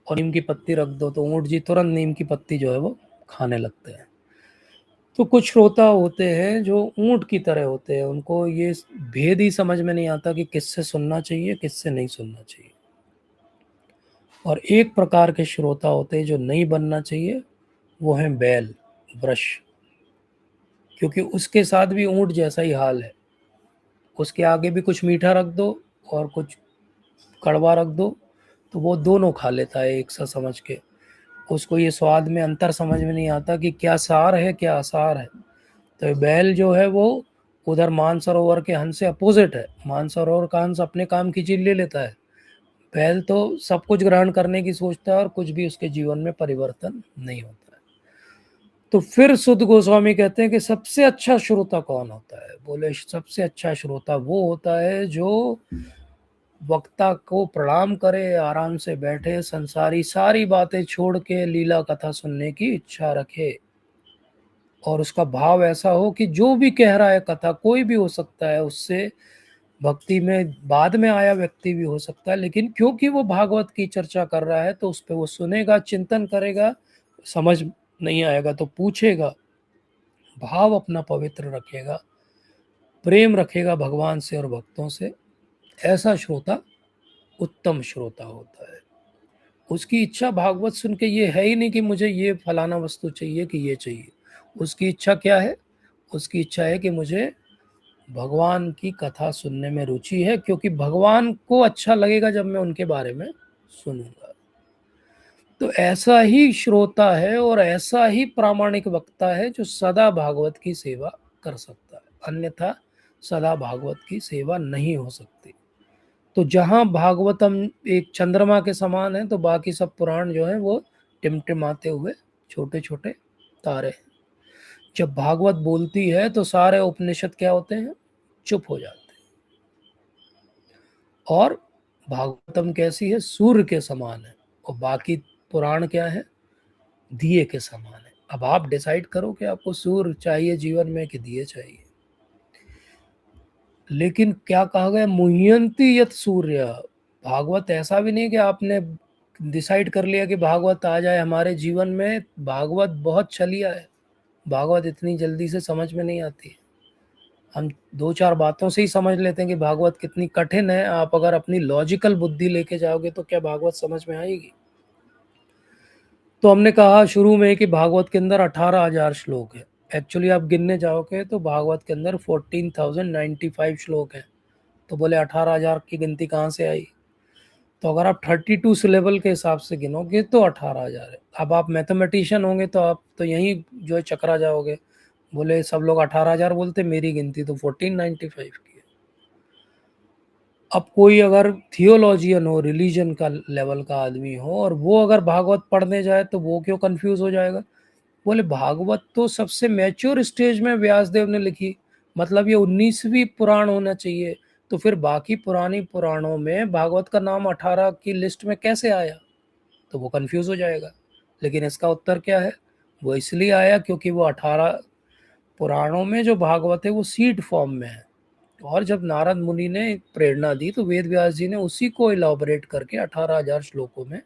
और नीम की पत्ती रख दो तो ऊंट जी तुरंत नीम की पत्ती जो है वो खाने लगते हैं। तो कुछ श्रोता होते हैं जो ऊंट की तरह होते हैं, उनको ये भेद ही समझ में नहीं आता कि किससे सुनना चाहिए किससे नहीं सुनना चाहिए। और एक प्रकार के श्रोता होते हैं जो नहीं बनना चाहिए, वो है बैल, वृष। क्योंकि उसके साथ भी ऊंट जैसा ही हाल है। उसके आगे भी कुछ मीठा रख दो और कुछ कड़वा रख दो तो वो दोनों खा लेता है एक सा समझ के। उसको ये स्वाद में अंतर समझ में नहीं आता कि क्या सार है क्या आसार है। तो बैल जो है वो उधर मानसरोवर के हंस से अपोजिट है। मानसरोवर का हंस अपने काम की चीज ले लेता है, बैल तो सब कुछ ग्रहण करने की सोचता है और कुछ भी उसके जीवन में परिवर्तन नहीं होता है। तो फिर सुध गोस्वामी कहते हैं कि सबसे अच्छा श्रोता कौन होता है? बोले सबसे अच्छा श्रोता वो होता है जो वक्ता को प्रणाम करे, आराम से बैठे, संसारी सारी बातें छोड़ के लीला कथा सुनने की इच्छा रखे, और उसका भाव ऐसा हो कि जो भी कह रहा है कथा, कोई भी हो सकता है, उससे भक्ति में बाद में आया व्यक्ति भी हो सकता है, लेकिन क्योंकि वो भागवत की चर्चा कर रहा है तो उस पर वो सुनेगा, चिंतन करेगा, समझ नहीं आएगा तो पूछेगा, भाव अपना पवित्र रखेगा। प्रेम रखेगा भगवान से और भक्तों से, ऐसा श्रोता उत्तम श्रोता होता है। उसकी इच्छा भागवत सुन के ये है ही नहीं कि मुझे ये फलाना वस्तु चाहिए कि ये चाहिए। उसकी इच्छा क्या है? उसकी इच्छा है कि मुझे भगवान की कथा सुनने में रुचि है, क्योंकि भगवान को अच्छा लगेगा जब मैं उनके बारे में सुनूंगा। तो ऐसा ही श्रोता है और ऐसा ही प्रामाणिक वक्ता है जो सदा भागवत की सेवा कर सकता है, अन्यथा सदा भागवत की सेवा नहीं हो सकती। तो जहाँ भागवतम एक चंद्रमा के समान है, तो बाकी सब पुराण जो है वो टिमटिमाते हुए छोटे छोटे तारे हैं। जब भागवत बोलती है तो सारे उपनिषद क्या होते हैं? चुप हो जाते हैं। और भागवतम कैसी है? सूर्य के समान है। और बाकी पुराण क्या है? दिए के समान है। अब आप डिसाइड करो कि आपको सूर्य चाहिए जीवन में कि दिए चाहिए। लेकिन क्या कहा गया? मुह्यंती यत सूर्य। भागवत ऐसा भी नहीं कि आपने डिसाइड कर लिया कि भागवत आ जाए हमारे जीवन में। भागवत बहुत छलिया है। भागवत इतनी जल्दी से समझ में नहीं आती। हम दो चार बातों से ही समझ लेते हैं कि भागवत कितनी कठिन है। आप अगर अपनी लॉजिकल बुद्धि लेके जाओगे तो क्या भागवत समझ में आएगी? तो हमने कहा शुरू में कि भागवत के अंदर 18,000 श्लोक है। एक्चुअली आप गिनने जाओगे तो भागवत के अंदर 14,095 श्लोक हैं। तो बोले 18,000 की गिनती कहाँ से आई? तो अगर आप 32 सिलेबल के हिसाब से गिनोगे तो 18,000 है। अब आप मैथमेटिशियन होंगे तो आप तो यहीं जो है चकरा जाओगे। बोले सब लोग 18,000 बोलते, मेरी गिनती तो 1495 की है। अब कोई अगर थियोलॉजियन हो, रिलीजन का लेवल का आदमी हो, और वो अगर भागवत पढ़ने जाए तो वो क्यों कंफ्यूज हो जाएगा? बोले भागवत तो सबसे मैच्योर स्टेज में व्यासदेव ने लिखी, मतलब ये 19वीं पुराण होना चाहिए। तो फिर बाकी पुरानी पुराणों में भागवत का नाम 18 की लिस्ट में कैसे आया? तो वो कंफ्यूज हो जाएगा। लेकिन इसका उत्तर क्या है? वो इसलिए आया क्योंकि वो 18 पुराणों में जो भागवत है वो सीड फॉर्म में है। और जब नारद मुनि ने प्रेरणा दी तो वेद व्यास जी ने उसी को इलाबोरेट करके 18,000 श्लोकों में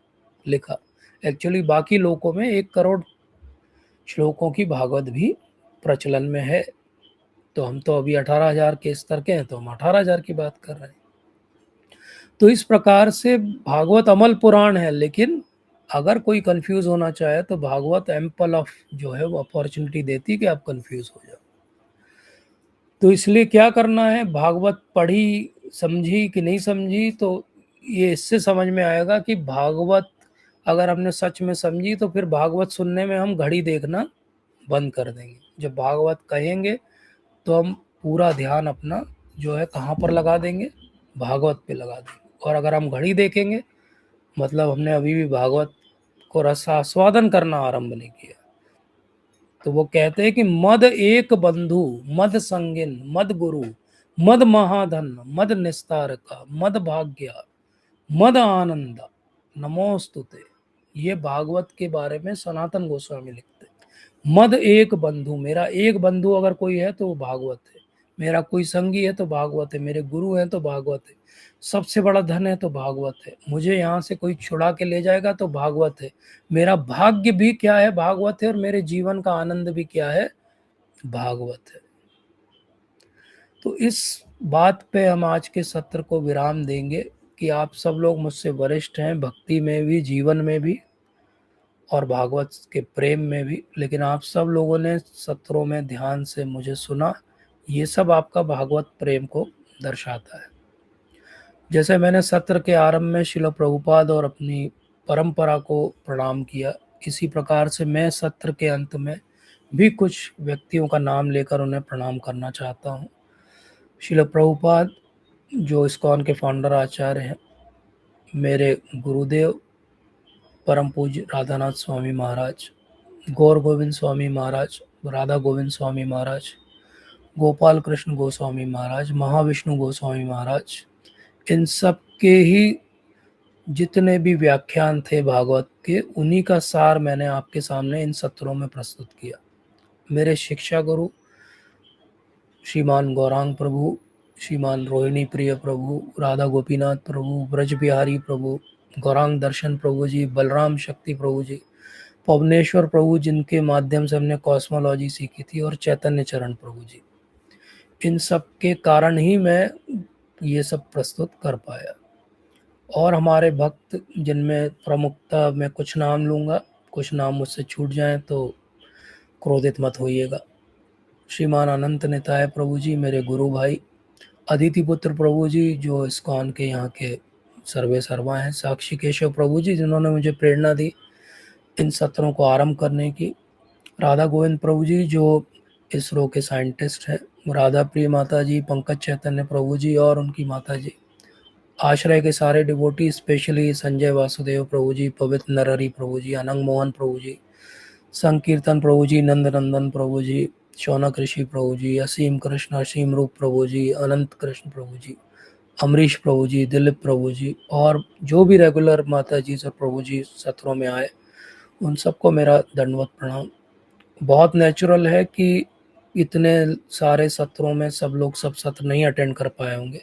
लिखा। एक्चुअली बाकी लोकों में 1 करोड़ श्लोकों की भागवत भी प्रचलन में है। तो हम तो अभी 18,000 के स्तर के हैं, तो हम 18,000 की बात कर रहे हैं। तो इस प्रकार से भागवत अमल पुराण है। लेकिन अगर कोई कंफ्यूज होना चाहे तो भागवत एम्पल ऑफ जो है वो अपॉर्चुनिटी देती है कि आप कंफ्यूज हो जाओ। तो इसलिए क्या करना है? भागवत पढ़ी, समझी कि नहीं समझी, तो ये इससे समझ में आएगा कि भागवत अगर हमने सच में समझी तो फिर भागवत सुनने में हम घड़ी देखना बंद कर देंगे। जब भागवत कहेंगे तो हम पूरा ध्यान अपना जो है कहाँ पर लगा देंगे? भागवत पे लगा देंगे। और अगर हम घड़ी देखेंगे मतलब हमने अभी भी भागवत को रसास्वादन करना आरंभ नहीं किया। तो वो कहते हैं कि मद एक बंधु, मद संगिन, मद गुरु, मद महाधन, मद निस्तार का, मद भाग्य, मद आनंद, नमोस्तुते। ये भागवत के बारे में सनातन गोस्वामी लिखते हैं। मद एक बंधु, मेरा एक बंधु अगर कोई है तो वो भागवत है। मेरा कोई संगी है तो भागवत है। मेरे गुरु हैं तो भागवत है। सबसे बड़ा धन है तो भागवत है। मुझे यहाँ से कोई छुड़ा के ले जाएगा तो भागवत है। मेरा भाग्य भी क्या है? भागवत है। और मेरे जीवन का आनंद भी क्या है? भागवत है। तो इस बात पे हम आज के सत्र को विराम देंगे कि आप सब लोग मुझसे वरिष्ठ हैं, भक्ति में भी, जीवन में भी और भागवत के प्रेम में भी। लेकिन आप सब लोगों ने सत्रों में ध्यान से मुझे सुना, ये सब आपका भागवत प्रेम को दर्शाता है। जैसे मैंने सत्र के आरंभ में शिल प्रभुपाद और अपनी परंपरा को प्रणाम किया, इसी प्रकार से मैं सत्र के अंत में भी कुछ व्यक्तियों का नाम लेकर उन्हें प्रणाम करना चाहता हूँ। शिल प्रभुपाद जो इस्कॉन के फाउंडर आचार्य हैं, मेरे गुरुदेव परम पूज्य राधानाथ स्वामी महाराज, गौर गोविंद स्वामी महाराज, राधा गोविंद स्वामी महाराज, गोपाल कृष्ण गोस्वामी महाराज, महाविष्णु गोस्वामी महाराज, इन सब के ही जितने भी व्याख्यान थे भागवत के, उन्हीं का सार मैंने आपके सामने इन सत्रों में प्रस्तुत किया। मेरे शिक्षा गुरु श्रीमान गौरांग प्रभु, श्रीमान रोहिणी प्रिय प्रभु, राधा गोपीनाथ प्रभु, ब्रज बिहारी प्रभु, गौरांग दर्शन प्रभु जी, बलराम शक्ति प्रभु जी, पवनेश्वर प्रभु जिनके माध्यम से हमने कॉस्मोलॉजी सीखी थी, और चैतन्य चरण प्रभु जी, इन सब के कारण ही मैं ये सब प्रस्तुत कर पाया। और हमारे भक्त जिनमें प्रमुखता मैं कुछ नाम लूँगा, कुछ नाम मुझसे छूट जाएँ तो क्रोधित मत होइएगा। श्रीमान अनंत निताय प्रभु जी, मेरे गुरु भाई, अदिति पुत्र प्रभु जी जो इस्कॉन के यहाँ के सर्वे सर्वा हैं, साक्षी केशव प्रभु जी जिन्होंने मुझे प्रेरणा दी इन सत्रों को आरंभ करने की, राधा गोविंद प्रभु जी जो इसरो के साइंटिस्ट हैं, राधा प्रिय माता जी, पंकज चैतन्य प्रभु जी और उनकी माता जी, आश्रय के सारे डिवोटी, स्पेशली संजय वासुदेव प्रभु जी, पवित्र नरहरि प्रभु जी, अनंग मोहन प्रभु जी, संकीर्तन प्रभु जी, नंद नंदन प्रभु जी, शौनक ऋषि प्रभु जी, असीम कृष्ण असीम रूप प्रभु जी, अनंत कृष्ण प्रभु जी, अमरीश प्रभु जी, दिलीप प्रभु जी और जो भी रेगुलर माता जी और प्रभु जी सत्रों में आए, उन सबको मेरा दंडवत प्रणाम। बहुत नेचुरल है कि इतने सारे सत्रों में सब लोग सब सत्र नहीं अटेंड कर पाए होंगे।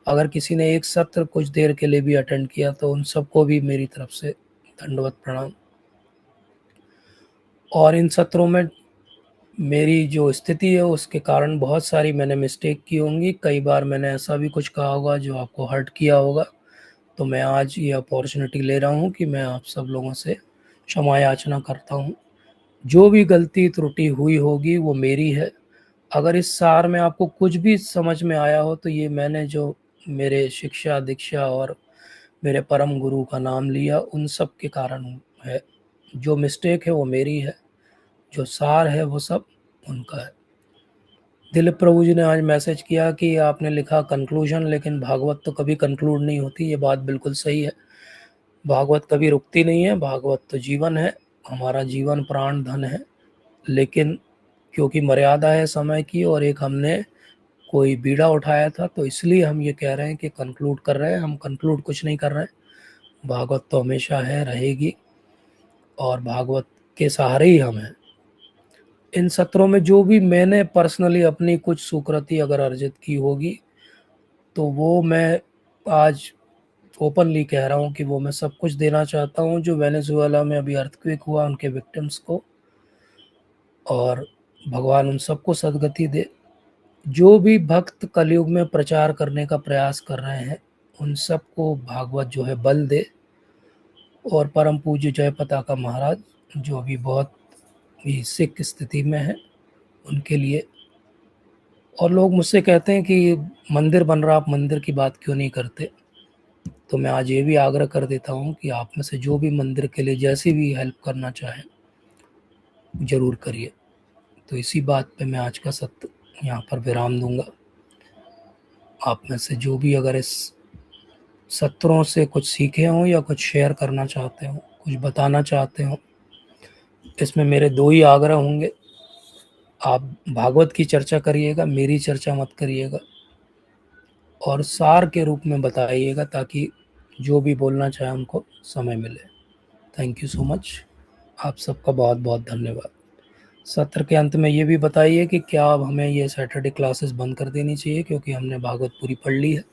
अगर किसी ने एक सत्र कुछ देर के लिए भी अटेंड किया तो उन सबको भी मेरी तरफ से दंडवत प्रणाम। और इन सत्रों में मेरी जो स्थिति है उसके कारण बहुत सारी मैंने मिस्टेक की होंगी, कई बार मैंने ऐसा भी कुछ कहा होगा जो आपको हर्ट किया होगा, तो मैं आज ये अपॉर्चुनिटी ले रहा हूँ कि मैं आप सब लोगों से क्षमा याचना करता हूँ। जो भी गलती त्रुटि हुई होगी वो मेरी है। अगर इस सार में आपको कुछ भी समझ में आया हो तो ये मैंने जो मेरे शिक्षा दीक्षा और मेरे परम गुरु का नाम लिया उन सब के कारण है। जो मिस्टेक है वो मेरी है, जो सार है वो सब उनका है। दिलीप प्रभु जी ने आज मैसेज किया कि आपने लिखा कंक्लूजन, लेकिन भागवत तो कभी कंक्लूड नहीं होती। ये बात बिल्कुल सही है, भागवत कभी रुकती नहीं है, भागवत तो जीवन है, हमारा जीवन प्राण धन है। लेकिन क्योंकि मर्यादा है समय की और एक हमने कोई बीड़ा उठाया था तो इसलिए हम ये कह रहे हैं कि कंक्लूड कर रहे हैं। हम कंक्लूड कुछ नहीं कर रहे हैं, भागवत तो हमेशा है, रहेगी और भागवत के सहारे ही हम हैं। इन सत्रों में जो भी मैंने पर्सनली अपनी कुछ सुकृति अगर अर्जित की होगी तो वो मैं आज ओपनली कह रहा हूँ कि वो मैं सब कुछ देना चाहता हूँ जो वेनेजुएला में अभी अर्थक्वेक हुआ उनके विक्टिम्स को, और भगवान उन सबको सदगति दे। जो भी भक्त कलयुग में प्रचार करने का प्रयास कर रहे हैं उन सबको भागवत जो है बल दे। और परम पूज्य जय पताका महाराज जो अभी बहुत ही सिक स्थिति में है उनके लिए। और लोग मुझसे कहते हैं कि मंदिर बन रहा, आप मंदिर की बात क्यों नहीं करते, तो मैं आज ये भी आग्रह कर देता हूँ कि आप में से जो भी मंदिर के लिए जैसी भी हेल्प करना चाहें ज़रूर करिए। तो इसी बात पे मैं आज का सत्र यहाँ पर विराम दूंगा। आप में से जो भी अगर इस सत्रों से कुछ सीखे हों या कुछ शेयर करना चाहते हो, कुछ बताना चाहते हो, इसमें मेरे दो ही आग्रह होंगे। आप भागवत की चर्चा करिएगा, मेरी चर्चा मत करिएगा, और सार के रूप में बताइएगा ताकि जो भी बोलना चाहे उनको समय मिले। थैंक यू सो मच, आप सबका बहुत बहुत धन्यवाद। सत्र के अंत में ये भी बताइए कि क्या अब हमें ये सैटरडे क्लासेस बंद कर देनी चाहिए क्योंकि हमने भागवत पूरी पढ़ ली है,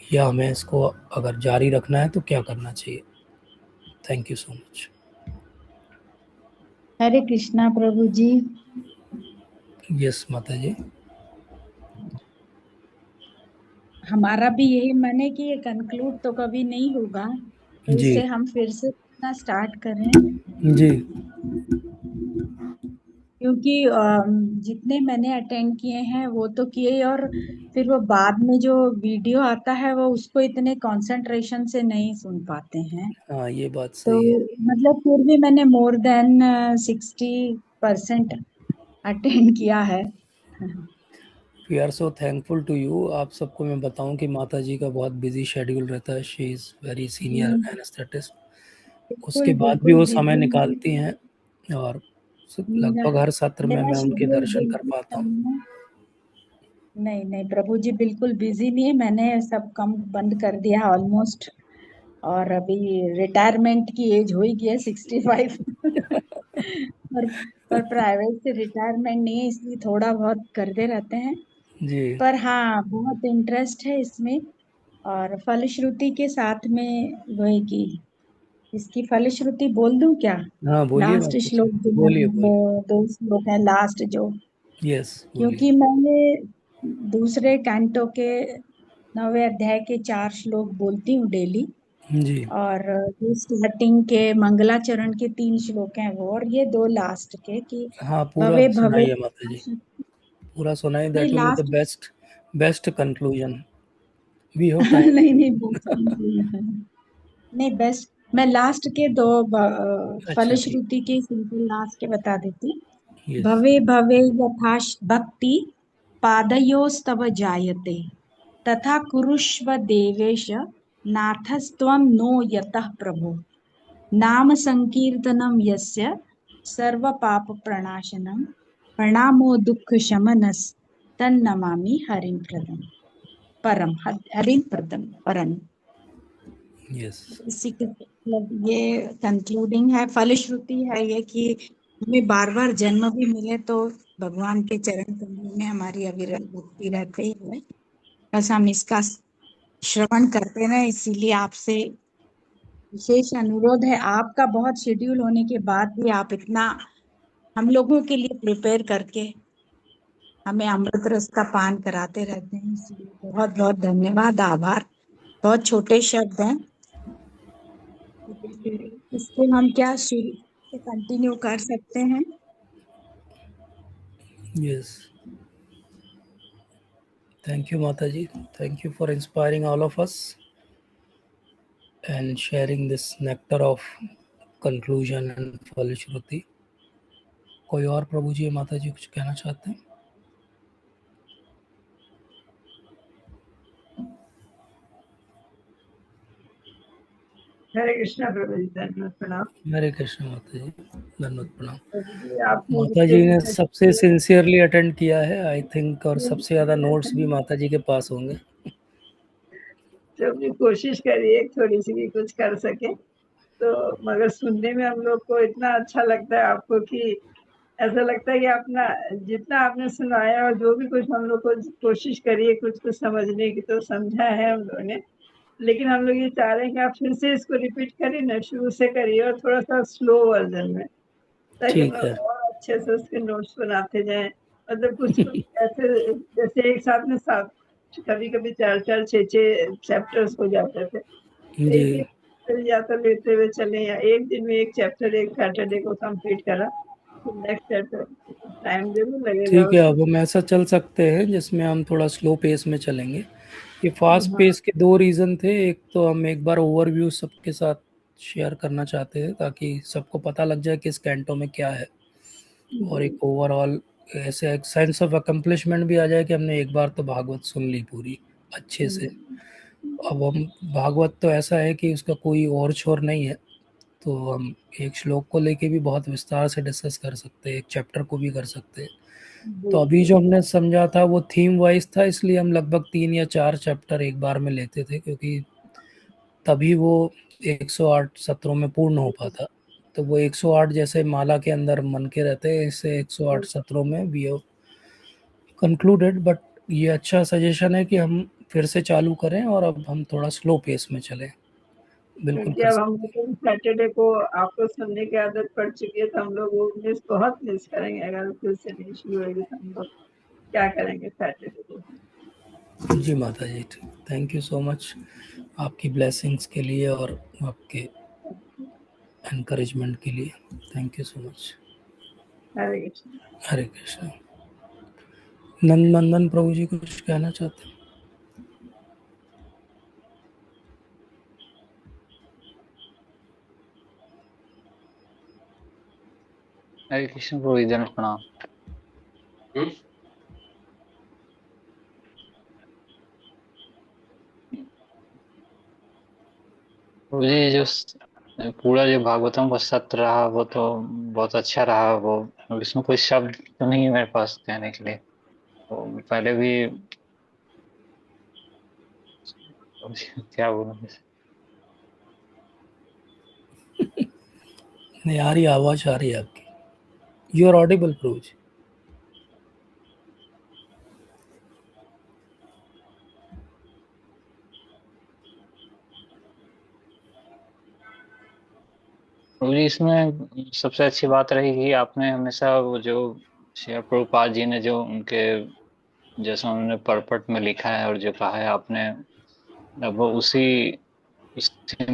या हमें इसको अगर जारी रखना है तो क्या करना चाहिए। Thank you so much. Hare Krishna प्रभु जी। यस माता जी। हमारा भी यही मन है कि ये कंक्लूड तो कभी नहीं होगा, तो जी इससे हम फिर से स्टार्ट करें, जी। क्योंकि जितने मैंने अटेंड किए हैं वो तो किए ही, और फिर वो बाद में जो वीडियो आता है वो उसको इतने कंसंट्रेशन से नहीं सुन पाते हैं। हाँ ये बात तो सही है। मतलब फिर भी मैंने मोर देन 60% अटेंड किया है। We are so thankful to you. आप सबको मैं बताऊं कि माता जी का बहुत बिजी शेड्यूल रहता है, she is very senior anaesthetist, बिल्कुल उसके बाद भी बिल्कुल वो समय बिजी निकालती हैं और मेरा लगभग हर सत्र में मेरा मैं उनके शेड्यूल दर्शन कर बिल्कुल पाता हूँ। कम है। नहीं नहीं प्रभु जी बिल्कुल बिजी नहीं है, मैंने सब कम बंद कर दिया ऑलमोस्ट। और अभी रिटायरमेंट की एज हो ही गई है 65। पर प्राइवेट से रिटायरमेंट नहीं है, इसलिए थोड़ा बहुत करते रहते हैं। जी पर हाँ बहुत इंटरेस्ट है इसमें। और फलश्रुति के साथ में वही की, इसकी फलश्रुति बोल दूं क्या? हाँ बोलिए लास्ट माता जी, श्लोक जो है बोलिए वो, बोलिए। दो श्लोक है लास्ट जो। यस बोलिए। क्योंकि मैंने दूसरे कैंटो के 9वें अध्याय के 4 श्लोक बोलती हूँ डेली। जी। और जो स्टार्टिंग के मंगलाचरण के 3 श्लोक हैं वो, और ये 2 लास्ट के कि हाँ, पूरा भवे भवे। सुनाइए माता जी, पूरा सुनाइए, नहीं that will be the last. Best best conclusion. We have time. नहीं नहीं बेस्ट नहीं बेस्ट। मैं लास्ट के 2 अच्छा, ठीक। फलश्रुति के सिंपल लास्ट के बता देती। यस। भवे भवे यथा भक्ति पादयोस्तव जायते तथा कुरुष्व देवेश नाथस्त्वं नो यतः प्रभो नाम संकीर्तनम यस्य सर्व पाप प्रणाशनम प्रणामो दुःख शमनस तन्नमामि हरिं प्रदम परम हरिं प्रदम परम। यस। इसी के मतलब ये कंक्लूडिंग है, फलश्रुति है ये कि हमें बार बार जन्म भी मिले तो भगवान के चरण कमलों में हमारी अविरल भक्ति रहते ही है। बस हम इसका श्रवण करते रहे, इसीलिए आपसे विशेष अनुरोध है। आपका बहुत शेड्यूल होने के बाद भी आप इतना हम लोगों के लिए प्रिपेयर करके हमें अमृत रस का पान कराते रहते हैं, इसलिए बहुत बहुत धन्यवाद, आभार। बहुत छोटे शब्द हैं, इसको हम क्या शुरू से कंटिन्यू कर सकते हैं। यस। थैंक यू माता जी, thank you for inspiring all of us and sharing this nectar of conclusion and फलश्रुति। कोई और प्रभु जी या माता जी कुछ कहना चाहते हैं? हरे कृष्णा प्रभु जी, धन्यवाद, प्रणाम। हरे कृष्ण माता जी, धन्यवाद, प्रणाम। प्रभु जी आपने माता जितने जी भी ने सत्संग सबसे किए, सिंसियरली अटेंड किया है आई थिंक, और सबसे ज़्यादा नोट्स भी माता जी के पास होंगे। जो भी कोशिश करिए थोड़ी सी भी कुछ कर सके तो, मगर सुनने में हम लोग को इतना अच्छा लगता है आपको कि ऐसा लगता है कि अपना जितना आपने सुनाया और जो भी कुछ हम लोग को कोशिश करिए कुछ कुछ समझने की तो समझा है हम लोगों ने, लेकिन हम लोग ये चाह रहे हैं कि आप फिर से इसको रिपीट करिए ना, शुरू से करिए और थोड़ा सा स्लो वर्जन में, ताकि हम ठीक है। लोग और अच्छे से उसके नोट्स बनाते जाएं। मतलब कुछ कुछ ऐसे जैसे एक साथ में साथ कभी कभी 4 4 6 6 चैप्टर्स हो जाते थे, तो जी, एक एक या तो लेते हुए चले, या एक दिन में एक चैप्टर एक सैटरडे को कंप्लीट करा, फिर नेक्स्ट चैप्टर टाइम जरूर लगेगा ठीक है। उसमें। अब हम ऐसा चल सकते हैं जिसमें हम थोड़ा स्लो पेस में चलेंगे। ये फास्ट हाँ पेस के दो रीज़न थे। एक तो हम एक बार ओवरव्यू सबके साथ शेयर करना चाहते थे ताकि सबको पता लग जाए कि इस कैंटो में क्या है, और जी एक ओवरऑल ऐसे एक सेंस ऑफ अकम्पलिशमेंट भी आ जाए कि हमने एक बार तो भागवत सुन ली पूरी अच्छे से। अब हम भागवत तो ऐसा है कि उसका कोई और छोर नहीं है, तो हम एक श्लोक को लेके भी बहुत विस्तार से डिस्कस कर सकते हैं, एक चैप्टर को भी कर सकते हैं। जी तो अभी जी जो हमने समझा था वो थीम वाइज था, इसलिए हम लगभग 3 या 4 चैप्टर एक बार में लेते थे, क्योंकि तभी वो 108 सत्रों में पूर्ण हो पाता। तो वो 108 जैसे माला के अंदर मन के रहते हैं, इससे 108 सत्रों में वी हैव कंक्लूडेड। बट ये अच्छा सजेशन है कि हम फिर से चालू करें और अब हम थोड़ा स्लो पेस में चलें। बिल्कुल क्योंकि कर अब हम सकते लोग सैटरडे को आपको सुनने की आदत पड़ चुकी है, तो हम लोग वो बहुत मिस करेंगे। अगर फिर से नहीं शुरू होगी तो हम लोग क्या करेंगे सैटरडे को। हैं। जी माता जी, थैंक यू सो मच आपकी ब्लेसिंग्स के लिए और आपके एनकरेजमेंट के लिए। Thank you so much. Hare Krishna. Hare Krishna. Nandan प्रभु जी कुछ कहना चाहते हैं? हरे कृष्ण प्रभु जी, दंड प्रणाम। प्रभु जी पूरा जो भागवतम का सत्र रहा वो तो बहुत अच्छा रहा। वो इसमें कोई शब्द तो नहीं है मेरे पास कहने के लिए। तो पहले भी क्या बोलूं इसे? नहीं आ रही, आवाज आ रही है आपकी। यू आर ऑडिबल प्रभु जी। प्रभु जी इसमें सबसे अच्छी बात रही कि आपने हमेशा वो जो श्री प्रभुपाद जी ने जो उनके जैसा उन्होंने पर्पट में लिखा है और जो कहा है आपने, लगभग उसी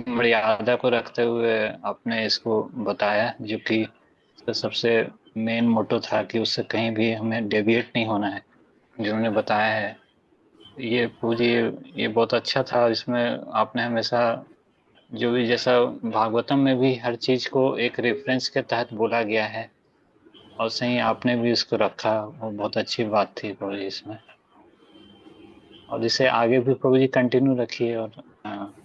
मर्यादा को रखते हुए आपने इसको बताया, जो कि इसका सबसे मेन मोटो था कि उससे कहीं भी हमें डेविएट नहीं होना है, जो उन्होंने बताया है। ये पूरी ये बहुत अच्छा था। इसमें आपने हमेशा जो भी, जैसा भागवतम में भी हर चीज को एक रेफरेंस के तहत बोला गया है, और सही आपने भी उसको रखा, वो बहुत अच्छी बात थी प्रभु जी इसमें। और इसे आगे भी प्रभु जी कंटिन्यू रखिए, और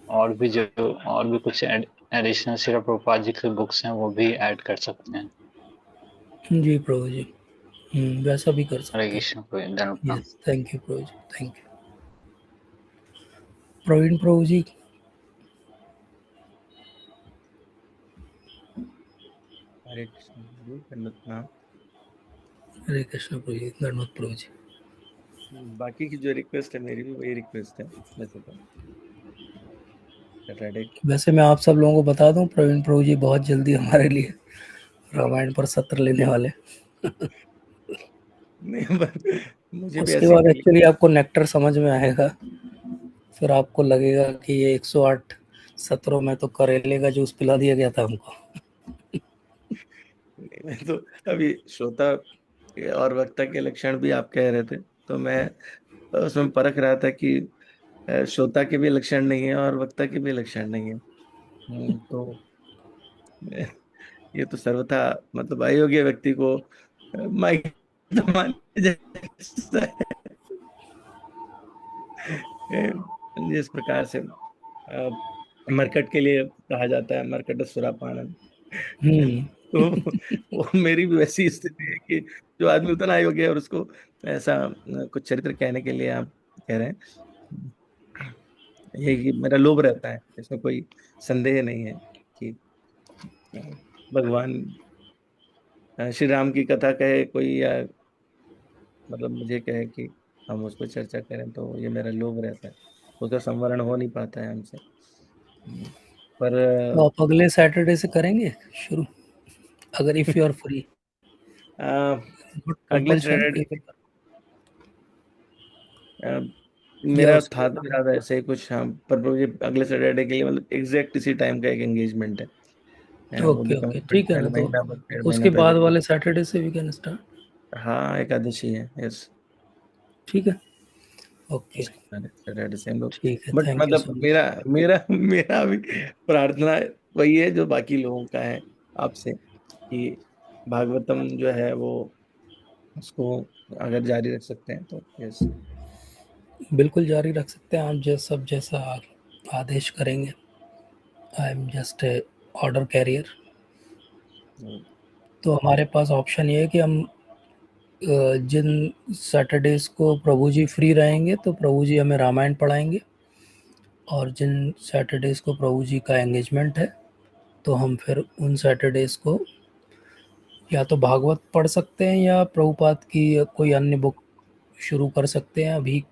और भी जो और भी कुछ एडिशनल श्रील प्रभुपाद जी की बुक्स हैं वो भी ऐड कर सकते हैं। जी प्रभु जी, वैसा भी कर हरे सकते हैं। कृष्ण को धन्यवाद। यस, थैंक यू प्रभु जी, थैंक यू। प्रवीण प्रभु जी। हरे कृष्ण जी, प्रणाम। हरे कृष्ण प्रभु जी, धन्यवाद प्रभु जी। बाकी की जो रिक्वेस्ट है मेरी भी वही रिक्वेस्ट है वैसे तो। सैटरडे वैसे मैं आप सब लोगों को बता दूं, प्रवीण प्रभु जी बहुत जल्दी हमारे लिए रामायण पर सत्र लेने वाले। नहीं, पर मुझे भी उसके ऐसी बाद फीलिंग। एक्चुअली आपको नेक्टर समझ में आएगा, फिर आपको लगेगा कि ये 108 सत्रों में तो करेले का जूस पिला दिया गया था हमको। मैं तो अभी श्रोता और वक्ता के लक्षण भी आप कह रहे थे, तो मैं उसमें परख रहा था कि श्रोता के भी लक्षण नहीं है और वक्ता के भी लक्षण नहीं है। तो ये तो सर्वथा मतलब अयोग्य व्यक्ति को माइक दबाने जैसा है। जिस प्रकार से मरकट के लिए कहा जाता है मरकट सुरापान, हम्म तो वो मेरी भी वैसी स्थिति है कि जो आदमी उतना अयोग्य है और उसको ऐसा कुछ चरित्र कहने के लिए आप कह रहे हैं, ये कि मेरा लोभ रहता है, इसमें कोई संदेह नहीं है कि भगवान श्री राम की कथा कहे कोई, या मतलब मुझे कहे कि हम उस पर चर्चा करें, तो ये मेरा लोभ रहता है, उसका संवरण हो नहीं पाता है हमसे। पर तो आप अगले सैटरडे से करेंगे शुरू, अगर इफ यू आर फ्री। अगले कंपल्शन। सैटरडे या मेरा उसके था तो ज्यादा ऐसे ही कुछ, हाँ, पर मुझे अगले सैटरडे के लिए मतलब एग्जैक्ट इसी टाइम का एक एंगेजमेंट है। वो भी ओके कम ओके, से कम ठीक है ना, तो डेढ़ महीना उसके पहले। बाद वाले सैटरडे से वी कैन स्टार्ट। हाँ, एकादशी है, यस। ठीक है, ओके, सैटरडे से हम लोग, ठीक है, बट थैंक यू मतलब सो मच। मेरा मेरा मेरा भी प्रार्थना वही है जो बाकी लोगों का है आपसे, कि भागवतम जो है वो उसको अगर जारी रख सकते हैं तो यस। बिल्कुल जारी रख सकते हैं आप, जैसा आदेश करेंगे। I am just a order carrier. तो हमारे पास ऑप्शन ये है कि हम जिन सैटरडेज को प्रभु जी फ्री रहेंगे तो प्रभु जी हमें रामायण पढ़ाएंगे, और जिन सैटरडेज को प्रभु जी का एंगेजमेंट है तो हम फिर उन सैटरडेज को या तो भागवत पढ़ सकते हैं या प्रभुपाद की कोई अन्य बुक शुरू कर सकते हैं अभी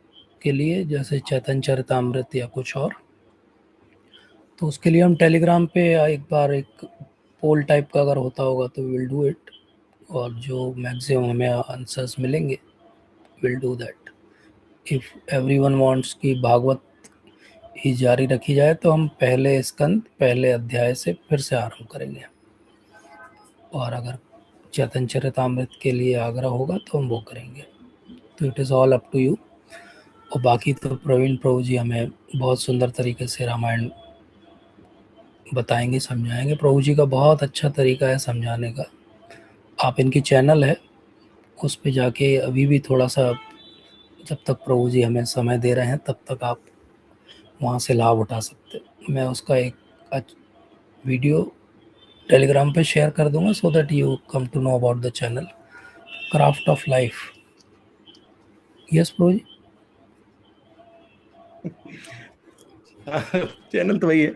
के लिए, जैसे चैतन्य चरितमृत या कुछ और। तो उसके लिए हम टेलीग्राम पे एक बार एक पोल टाइप का अगर होता होगा तो विल डू इट, और जो मैक्सिमम हमें आंसर्स मिलेंगे will do that. If everyone wants कि भागवत ही जारी रखी जाए तो हम पहले स्कंद पहले अध्याय से फिर से आरंभ करेंगे, और अगर चैतन्य चरितमृत के लिए आग्रह होगा तो हम वो करेंगे। तो it is all up to you. और बाकी तो प्रवीण प्रभु जी हमें बहुत सुंदर तरीके से रामायण बताएंगे, समझाएंगे। प्रभु जी का बहुत अच्छा तरीका है समझाने का। आप इनकी चैनल है उस पे जाके अभी भी थोड़ा सा, जब तक प्रभु जी हमें समय दे रहे हैं तब तक आप वहाँ से लाभ उठा सकते हैं। मैं उसका एक वीडियो टेलीग्राम पे शेयर कर दूंगा, so that you come to know about the channel Craft of Life. Yes प्रभु जी। चैनल तो वही है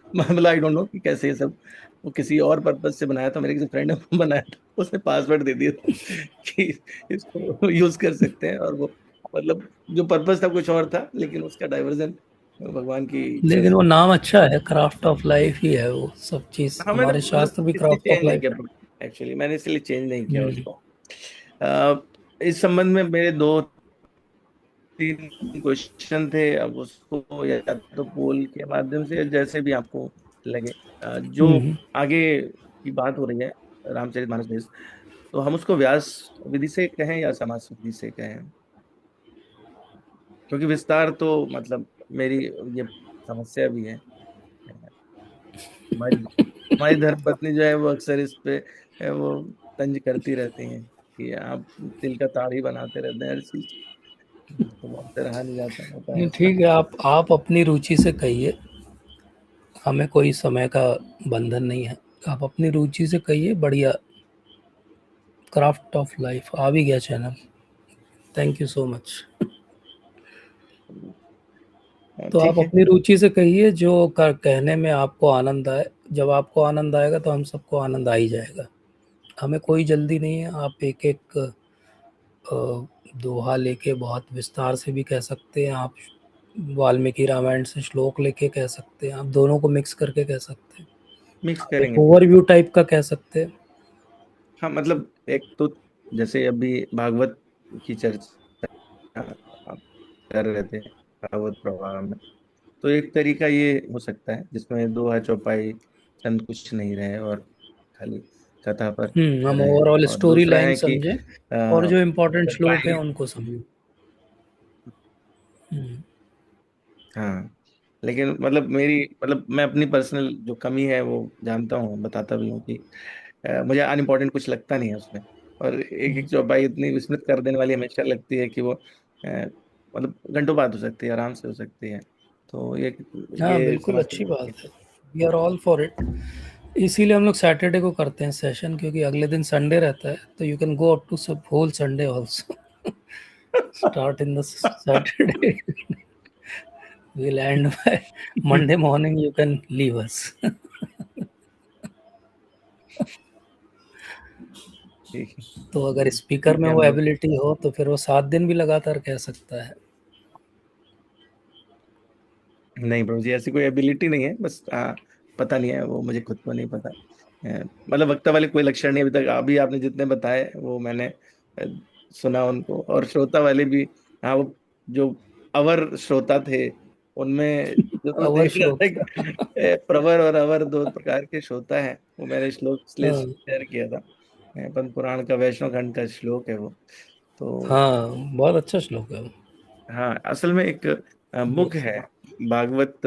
मतलब आई डोंट नो कि कैसे ये सब, वो किसी और पर्पज से बनाया था, मेरे किसी फ्रेंड ने बनाया था, उसने पासवर्ड दे दिया था कि इसको यूज कर सकते हैं, और वो मतलब जो पर्पज था कुछ और था, लेकिन उसका डाइवर्जन भगवान की इच्छा लेकिन से। वो नाम अच्छा है, क्राफ्ट ऑफ लाइफ ही है वो सब चीज़, हाँ, मैंने हमारे मतलब शास्त्र भी इसलिए क्राफ्ट ऑफ चेंज नहीं लाइफ। किया, एक्चुअली मैंने इसलिए चेंज नहीं किया उसको। इस संबंध में मेरे दो 3 क्वेश्चन थे, अब उसको या तो पोल के माध्यम से, जैसे भी आपको लगे, जो आगे की बात हो रही है रामचरितमानस, तो हम उसको व्यास विधि से कहें या समास विधि से कहें, क्योंकि विस्तार तो मतलब मेरी ये समस्या भी है। हमारी हमारी धर्मपत्नी जो है वो अक्सर इस पे वो तंज करती रहती हैं कि आप तिल का ताड़ी बनाते रहते हैं हर चीज, तो हमसे रहा नहीं जाता होता है नहीं, ऐसा। ठीक है, आप अपनी रुचि से कहिए, हमें कोई समय का बंधन नहीं है, आप अपनी रुचि से कहिए। बढ़िया, क्राफ्ट ऑफ लाइफ आ भी गया channel, thank you so much. तो आप ठीक है। अपनी रुचि से कहिए, जो कहने में आपको आनंद आए। जब आपको आनंद आएगा तो हम सबको आनंद आ ही जाएगा, हमें कोई जल्दी नहीं है। आप एक एक दोहा लेके बहुत विस्तार से भी कह सकते हैं, आप वाल्मीकि रामायण से श्लोक लेके कह सकते हैं, आप दोनों को मिक्स करके कह सकते हैं, मिक्स आप एक करेंगे। ओवरव्यू टाइप का कह सकते हैं। हाँ मतलब एक तो जैसे अभी भागवत की चर्चा आप कर रहे थे, भागवत प्रवाह में, तो एक तरीका ये हो सकता है जिसमें दोहा चौपाई छंद कुछ नहीं रहे और खाली कथा पर हम रहे। ओवरऑल और स्टोरी दूसरा लाइन है कि समझें, और जो इम्पोर्टेंट श्लोक है ड्राइंग, उनको समझें। हम्म, हाँ, लेकिन मतलब मेरी मतलब मैं अपनी पर्सनल जो कमी है वो जानता हूँ, बताता भी हूँ कि मुझे अनइम्पोर्टेंट कुछ लगता नहीं है उसमें। और एक एक चौपाई इतनी विस्मृत कर देने वाली हमेशा लगती है कि वो मतलब घंटों बात हो सकती है, आराम से हो सकती है। तो हाँ ये बिल्कुल, समझते अच्छी हैं। बात है, we are all for it. इसीलिए हम लोग सैटरडे को करते हैं सेशन, क्योंकि अगले दिन संडे रहता है, तो you can go up to सब whole Sunday also, start in the Saturday, we'll end by Monday morning, you can leave us. ठीक है। तो अगर स्पीकर ठीक में है, वो हम लोग एबिलिटी हो तो फिर वो 7 दिन भी लगातार कह सकता है। नहीं प्रभु जी, ऐसी कोई एबिलिटी नहीं है, बस पता नहीं है, वो मुझे खुद को नहीं पता। मतलब वक्ता वाले कोई लक्षण नहीं अभी तक, अभी आपने जितने बताए वो मैंने सुना उनको, और श्रोता वाले भी। हाँ, वो जो अवर श्रोता थे उनमें जो मैं अवर देख रहा था कि श्रोता। प्रवर और अवर दो प्रकार के श्रोता हैं, वो मैंने श्लोक इसलिए हाँ शेयर किया था। पद्म पुराण का वैष्णव खंड का श्लोक है वो। तो हाँ, बहुत अच्छा श्लोक है वो। हाँ, असल में एक बुक है, भागवत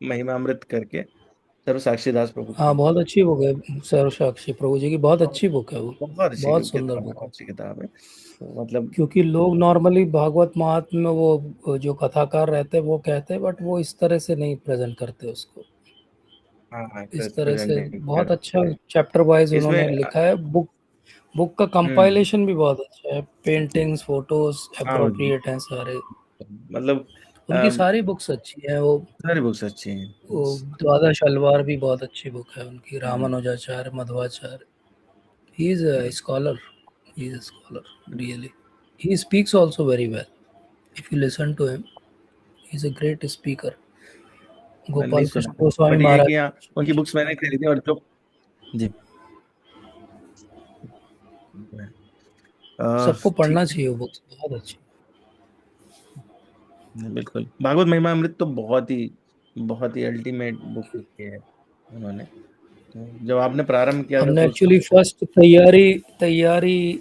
महिमामृत करके, सर्व साक्षीदास प्रभु हाँ, की। बहुत अच्छी बुक है, सर्व साक्षी प्रभु जी की, बहुत अच्छी बुक है वो, बहुत अच्छी बहुत सुंदर किताब है, बुक है। बहुत अच्छी किताब है। तो मतलब क्योंकि लोग नॉर्मली भागवत महात्म्य में वो जो कथाकार रहते हैं वो कहते हैं, बट वो इस तरह से नहीं प्रेजेंट करते उसको। हाँ हाँ, इस तरह प्रेजेंट से नहीं बहुत करते अच्छा चैप्टर वाइज इसमें। उन्होंने लिखा है। बुक बुक का हम्म। कंपाइलेशन भी बहुत अच्छा है, पेंटिंग्स फोटोज हाँ अप्रोप्रिएट हैं सारे। मतलब उनकी सारी बुक्स अच्छी हैं। सारी बुक्स अच्छी हैं। वो द्वादश अलवार भी बहुत अच्छी बुक है उनकी, hmm. Ramanujacharya Madhvacharya. He is a scholar, he is a scholar really. He speaks also very well, if you listen to him, he is a great speaker. मैंने नहीं गोपाल सुना, कृष्ण गोस्वामी बट ये है कि हाँ, उनकी महाराज, बुक्स मैंने खरीदी और जो जी सबको ठीक पढ़ना है। चाहिए वो बुक्स, बहुत अच्छी। बिल्कुल, भागवत महिमा अमृत तो बहुत ही अल्टीमेट बुक लिखी है उन्होंने। तो जब आपने प्रारंभ किया था हमने तो उसको एक्चुअली फर्स्ट तैयारी तैयारी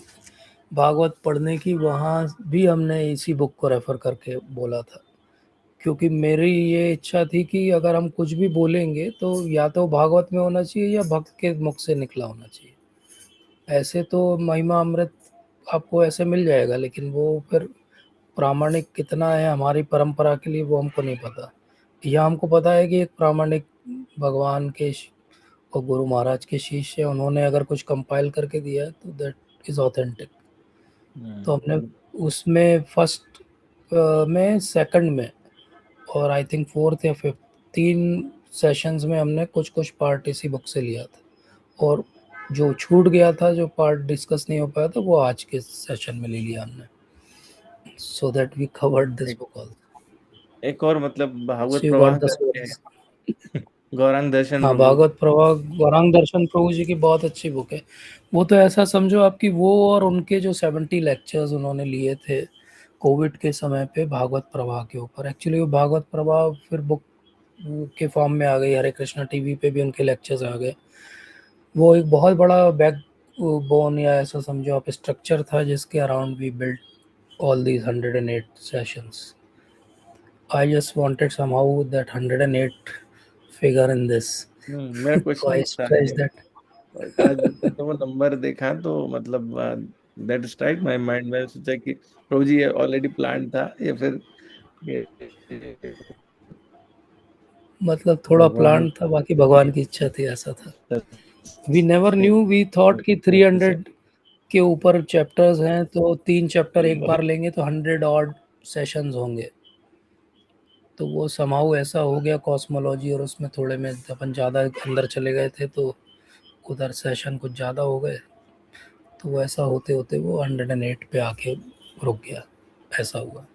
भागवत पढ़ने की, वहाँ भी हमने इसी बुक को रेफर करके बोला था, क्योंकि मेरी ये इच्छा थी कि अगर हम कुछ भी बोलेंगे तो या तो भागवत में होना चाहिए या भक्त के मुख से निकला होना चाहिए। ऐसे तो महिमा अमृत आपको ऐसे मिल जाएगा, लेकिन वो फिर प्रामाणिक कितना है हमारी परंपरा के लिए वो हमको नहीं पता। यह हमको पता है कि एक प्रामाणिक भगवान के और गुरु महाराज के शिष्य, उन्होंने अगर कुछ कंपाइल करके दिया है तो दैट इज ऑथेंटिक। तो हमने उसमें फर्स्ट में, सेकंड में, और आई थिंक फोर्थ या फिफ्थ, 3 सेशंस में हमने कुछ कुछ पार्ट इसी बुक से लिया था। और जो छूट गया था, जो पार्ट डिस्कस नहीं हो पाया था, वो आज के सेशन में ले लिया हमने, so that we covered this एक, बुक ऑल्सो। एक और मतलब भागवत सो यू प्रवाह गॉट द करके सोर्स। गौरांग दर्शन हाँ, प्रभु। भागवत प्रवाह गौरांग दर्शन प्रभु जी की बहुत अच्छी बुक है। वो तो ऐसा समझो आपकी, वो और उनके जो 70 लेक्चर्स उन्होंने लिए थे, कोविड के समय पे भागवत प्रवाह के ऊपर। एक्चुअली वो भागवत प्रवाह फिर बुक के फॉर्म में आ गई, हरे कृष्णा टीवी पे भी उनके लेक्चर्स आ गए। वो एक बहुत बड़ा बैक बोन या ऐसा समझो आप स्ट्रक्चर था जिसके around we built all these 108 sessions. I just wanted somehow that 108 figure in this. मेरा So I क्वेश्चन था stretched ये। that. आज जब मैंने वो नंबर देखा तो मतलब दैट स्ट्राइक माय माइंड। मैंने सोचा कि प्रभु जी ऑलरेडी प्लान था या फिर ये मतलब थोड़ा भगवान ने प्लान था, बाकी भगवान की इच्छा थी, ऐसा था। We never knew, we thought कि 300 के ऊपर चैप्टर्स हैं तो 3 चैप्टर एक बार लेंगे तो 100 ऑड सेशंस होंगे। तो वो समाउ ऐसा हो गया कॉस्मोलॉजी, और उसमें थोड़े में अपन ज़्यादा अंदर चले गए थे तो उधर सेशन कुछ ज़्यादा हो गए। तो वो ऐसा होते होते वो 108 पे आके रुक गया, ऐसा हुआ।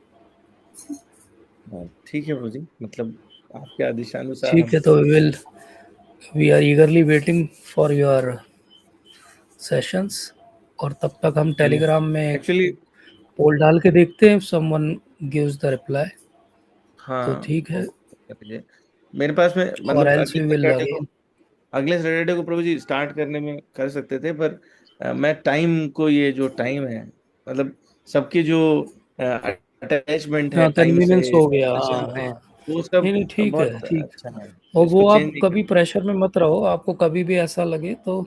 ठीक है प्रभु जी, मतलब आपके आदेशानुसार ठीक हम है, तो we are eagerly waiting for your sessions. और तब तक हम टेलीग्राम में एक एक्चुअली पोल डाल के देखते हैं, समवन गिव्स द रिप्लाई तो हाँ ठीक है, वो कर दीजिए। मेरे पास में और मतलब एल्स वी विल अगेन। अगले सैटरडे को प्रभु जी स्टार्ट करने में कर सकते थे, पर मैं टाइम को, ये जो टाइम है मतलब सबकी जो अटैचमेंट है हाँ, टाइम से, कन्वीनियंस हो गया, हाँ सेशन से, हाँ। वो सब नहीं नहीं, ठीक है, बहुत ठीक। अच्छा है। और इसको वो चेंज आप नहीं कभी करना। प्रेशर में मत रहो, आपको कभी भी ऐसा लगे तो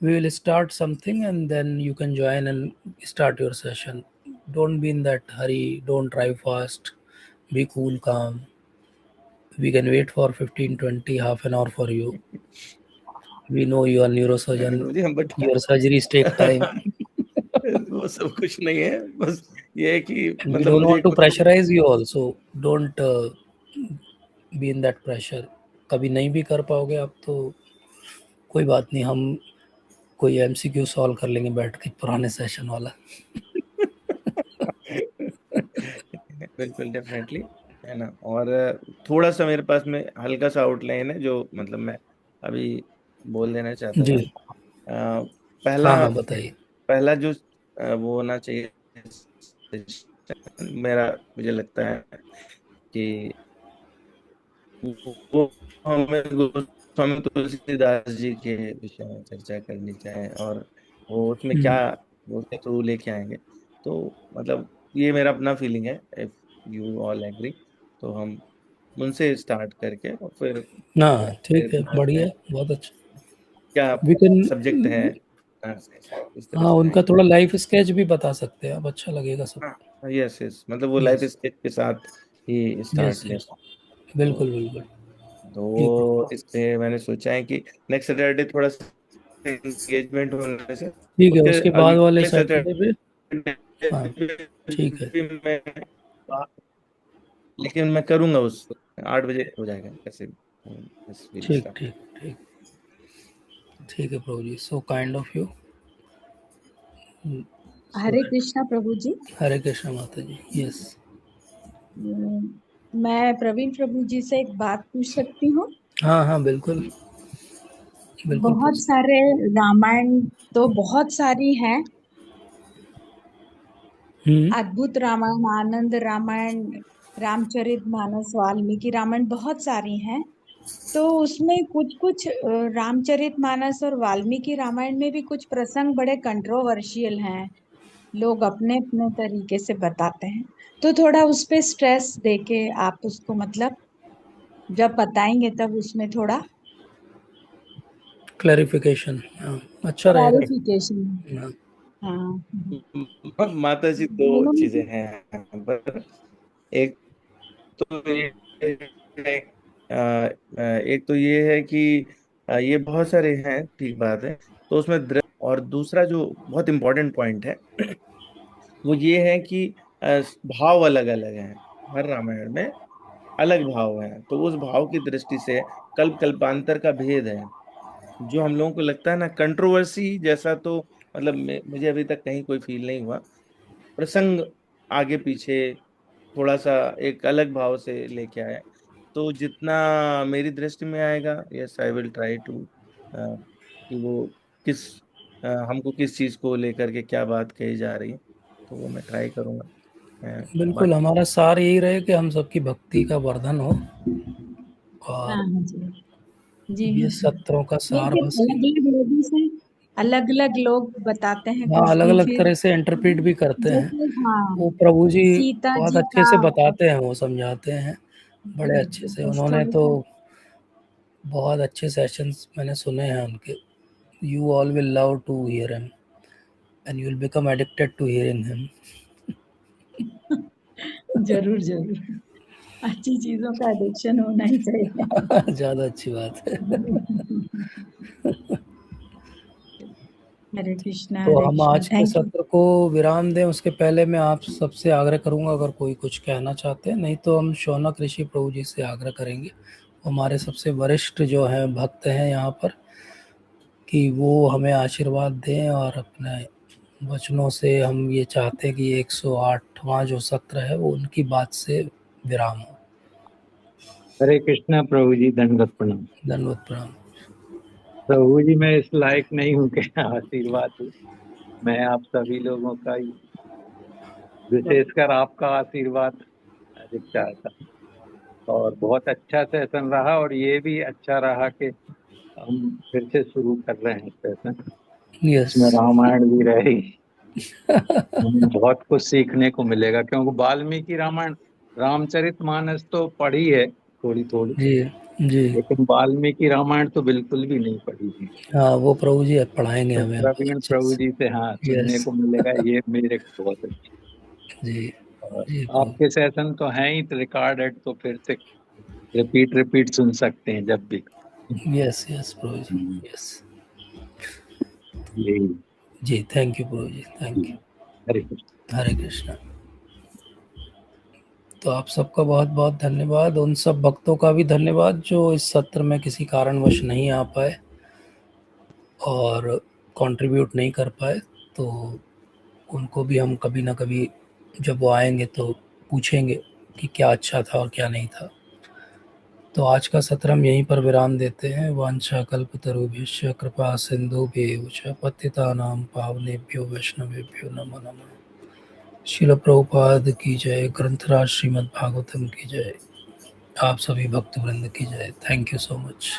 we will start something and then you can join and start your session. Don't be in that hurry, don't drive fast, be cool calm. We can wait for 15, 20, half an hour for you. We know you are नहीं neurosurgeon. प्रभु जी, हम but Your surgeries take time. वो सब कुछ नहीं है, बस ये है कि And we मतलब don't मुझे want to कुछ pressurize you also. Don't be in that pressure. कभी नहीं भी कर पाओगे आप तो कोई बात नहीं, हम कोई एमसीक्यू सॉल्व कर लेंगे बैठ के, पुराने सेशन वाला। बिल्कुल डेफिनेटली, है ना। और थोड़ा सा मेरे पास में हल्का सा आउटलाइन है जो मतलब मैं अभी बोल देना चाहता जी, था। पहला हाँ हाँ, बताइए। पहला जो वो होना चाहिए मेरा, मुझे लगता है कि वो हमें गोस्वामी तुलसीदास जी के विषय में चर्चा करनी चाहिए, और वो उसमें क्या हम्म, वो उसके थ्रू लेके आएंगे। तो मतलब ये मेरा अपना फीलिंग है, इफ यू ऑल एग्री तो हम उनसे स्टार्ट करके और फिर हाँ ठीक है, देखते बढ़िया, हैं बहुत अच्छा। क्या वी कैन, सब्जेक्ट है, इस तरह हाँ से उनका जाएंगे। थोड़ा लाइफ स्केच भी बता सकते हैं आप, अच्छा लगेगा सब। हाँ यस यस, मतलब वो लाइफ यस स्केच के साथ ही यस स्टार्ट ले। यस, तो बिल्कुल बिल्कुल। ठीक है, तो इस पे मैंने सोचा है कि नेक्स्ट सैटरडे थोड़ा सा एंगेजमेंट होने से ठीक है, उसके उसके बाद वाले अगले सैटरडे पे। सैटरडे हाँ ठीक है, भी मैं, लेकिन मैं करूंगा उस 8 बजे हो जाएगा कैसे भी। बस we'll ठीक start। ठीक ठीक। ठीक है प्रभु जी, सो काइंड ऑफ यू। सो हरे कृष्णा प्रभु जी। हरे कृष्ण माता जी। यस, मैं प्रवीण प्रभु जी से एक बात पूछ सकती हूँ? हाँ हाँ, बिल्कुल बिल्कुल बहुत पूछ। सारे रामायण तो बहुत सारी हैं, हम्म अद्भुत रामायण, आनंद रामायण, रामचरित मानस, वाल्मीकि रामायण, बहुत सारी हैं। तो उसमें कुछ कुछ रामचरित मानस और वाल्मीकि रामायण में भी कुछ प्रसंग बड़े कंट्रोवर्शियल हैं, लोग अपने अपने तरीके से बताते हैं। तो थोड़ा उस पे स्ट्रेस देके आप उसको मतलब जब बताएंगे तब उसमें थोड़ा क्लैरिफिकेशन, हाँ, अच्छा रहेगा। क्लैरिफिकेशन। हाँ, हाँ, माता जी, दो दोनों में चीजें हैं यहाँ पर। एक तो ये है, एक तो ये है कि ये बहुत सारे हैं, ठीक बात है। तो उसमें और दूसरा जो बहुत इंपॉर्टेंट पॉइंट है वो ये है कि भाव अलग अलग हैं, हर रामायण में अलग भाव हैं। तो उस भाव की दृष्टि से कल्प कल्पांतर का भेद है, जो हम लोगों को लगता है ना कंट्रोवर्सी जैसा, तो मतलब मुझे अभी तक कहीं कोई फील नहीं हुआ। प्रसंग आगे पीछे थोड़ा सा एक अलग भाव से लेके आए, तो जितना मेरी दृष्टि में आएगा, yes I will try to कि वो किस हमको किस चीज को लेकर के क्या बात कही जा रही है, तो वो मैं ट्राई करूंगा। बिल्कुल, हमारा सार यही रहे कि हम सबकी भक्ति का वर्धन हो, और हाँ जी जी ये सत्रों का सार लेकिन बस अलग अलग लोगों से अलग अलग लोग बताते हैं हाँ, कुछ अलग भी, अलग फिर तरह से इंटरप्रेट भी करते हैं। जैसे हाँ वो प्रभु जी सीता बहुत जी अच्छे का से बताते हैं, वो समझाते हैं बड़े अच्छे से। उन्होंने स्टोरी तो का बहुत अच्छे सेशंस मैंने सुने हैं उनके। You all will love to hear him and you will become addicted to hearing him. जरूर जरूर, अच्छी चीजों का एडिक्शन होना ही चाहिए। ज्यादा अच्छी बात है। तो हरे हम कृष्णा, आज के थैंक यू। सत्र को विराम दें, उसके पहले मैं आप सबसे आग्रह करूंगा, अगर कोई कुछ कहना चाहते हैं, नहीं तो हम शौनक ऋषि प्रभु जी से आग्रह करेंगे, हमारे सबसे वरिष्ठ जो हैं भक्त हैं यहाँ पर, कि वो हमें आशीर्वाद दें। और अपने वचनों से हम ये चाहते हैं कि 108वां जो सत्र है वो उनकी बात से विराम हो। हरे कृष्णा प्रभु जी, दंडवत प्रणाम। धन्यवाद, प्रणाम। प्रभु जी, मैं इस लायक नहीं हूँ कि आशीर्वाद दूं। मैं आप सभी लोगों का ही, विशेषकर आपका आशीर्वाद अधिक चाहता हूं। और बहुत अच्छा सेशन रहा, और ये भी अच्छा रहा कि हम फिर से शुरू कर रहे हैं सेशन। यस। इसमें रामायण भी रहेगी, हमें बहुत कुछ सीखने को मिलेगा, क्योंकि वाल्मीकि रामायण, रामचरितमानस तो पढ़ी है थोड़ी थोड़ी, जी जी। लेकिन वाल्मीकि रामायण तो बिल्कुल भी नहीं पढ़ी थी। हाँ, वो प्रभु जी पढ़ाएंगे तो हमें बहुत प्रवीण अच्छे प्रभु से। जी से हाँ सुनने यस। को मिलेगा, ये मेरे को बहुत अच्छा। जी और जी प्रभु। आपके सेशन तो हैं ही रिकॉर्डेड, तो फिर से रिपीट रिपीट सुन सकते हैं जब भी। यस यस प्रभु जी। हम्म, यस यही। जी। थैंक यू प्रभु जी, थैंक यू। हरे कृष्ण। हरे कृष्णा। तो आप सबका बहुत बहुत धन्यवाद। उन सब भक्तों का भी धन्यवाद जो इस सत्र में किसी कारणवश नहीं आ पाए और कंट्रीब्यूट नहीं कर पाए। तो उनको भी हम कभी ना कभी जब वो आएंगे तो पूछेंगे कि क्या अच्छा था और क्या नहीं था। तो आज का सत्र हम यहीं पर विराम देते हैं। वांछा कल्पतरुभ्यश्च कृपा सिंधुभ्येव च पतितानां पावनेभ्यो वैष्णवेभ्यो नमो नमः। शिल प्रभुपाद की जय। ग्रंथराज श्रीमद् भागवतम की जय। आप सभी भक्त वृंद की जय। Thank you so much.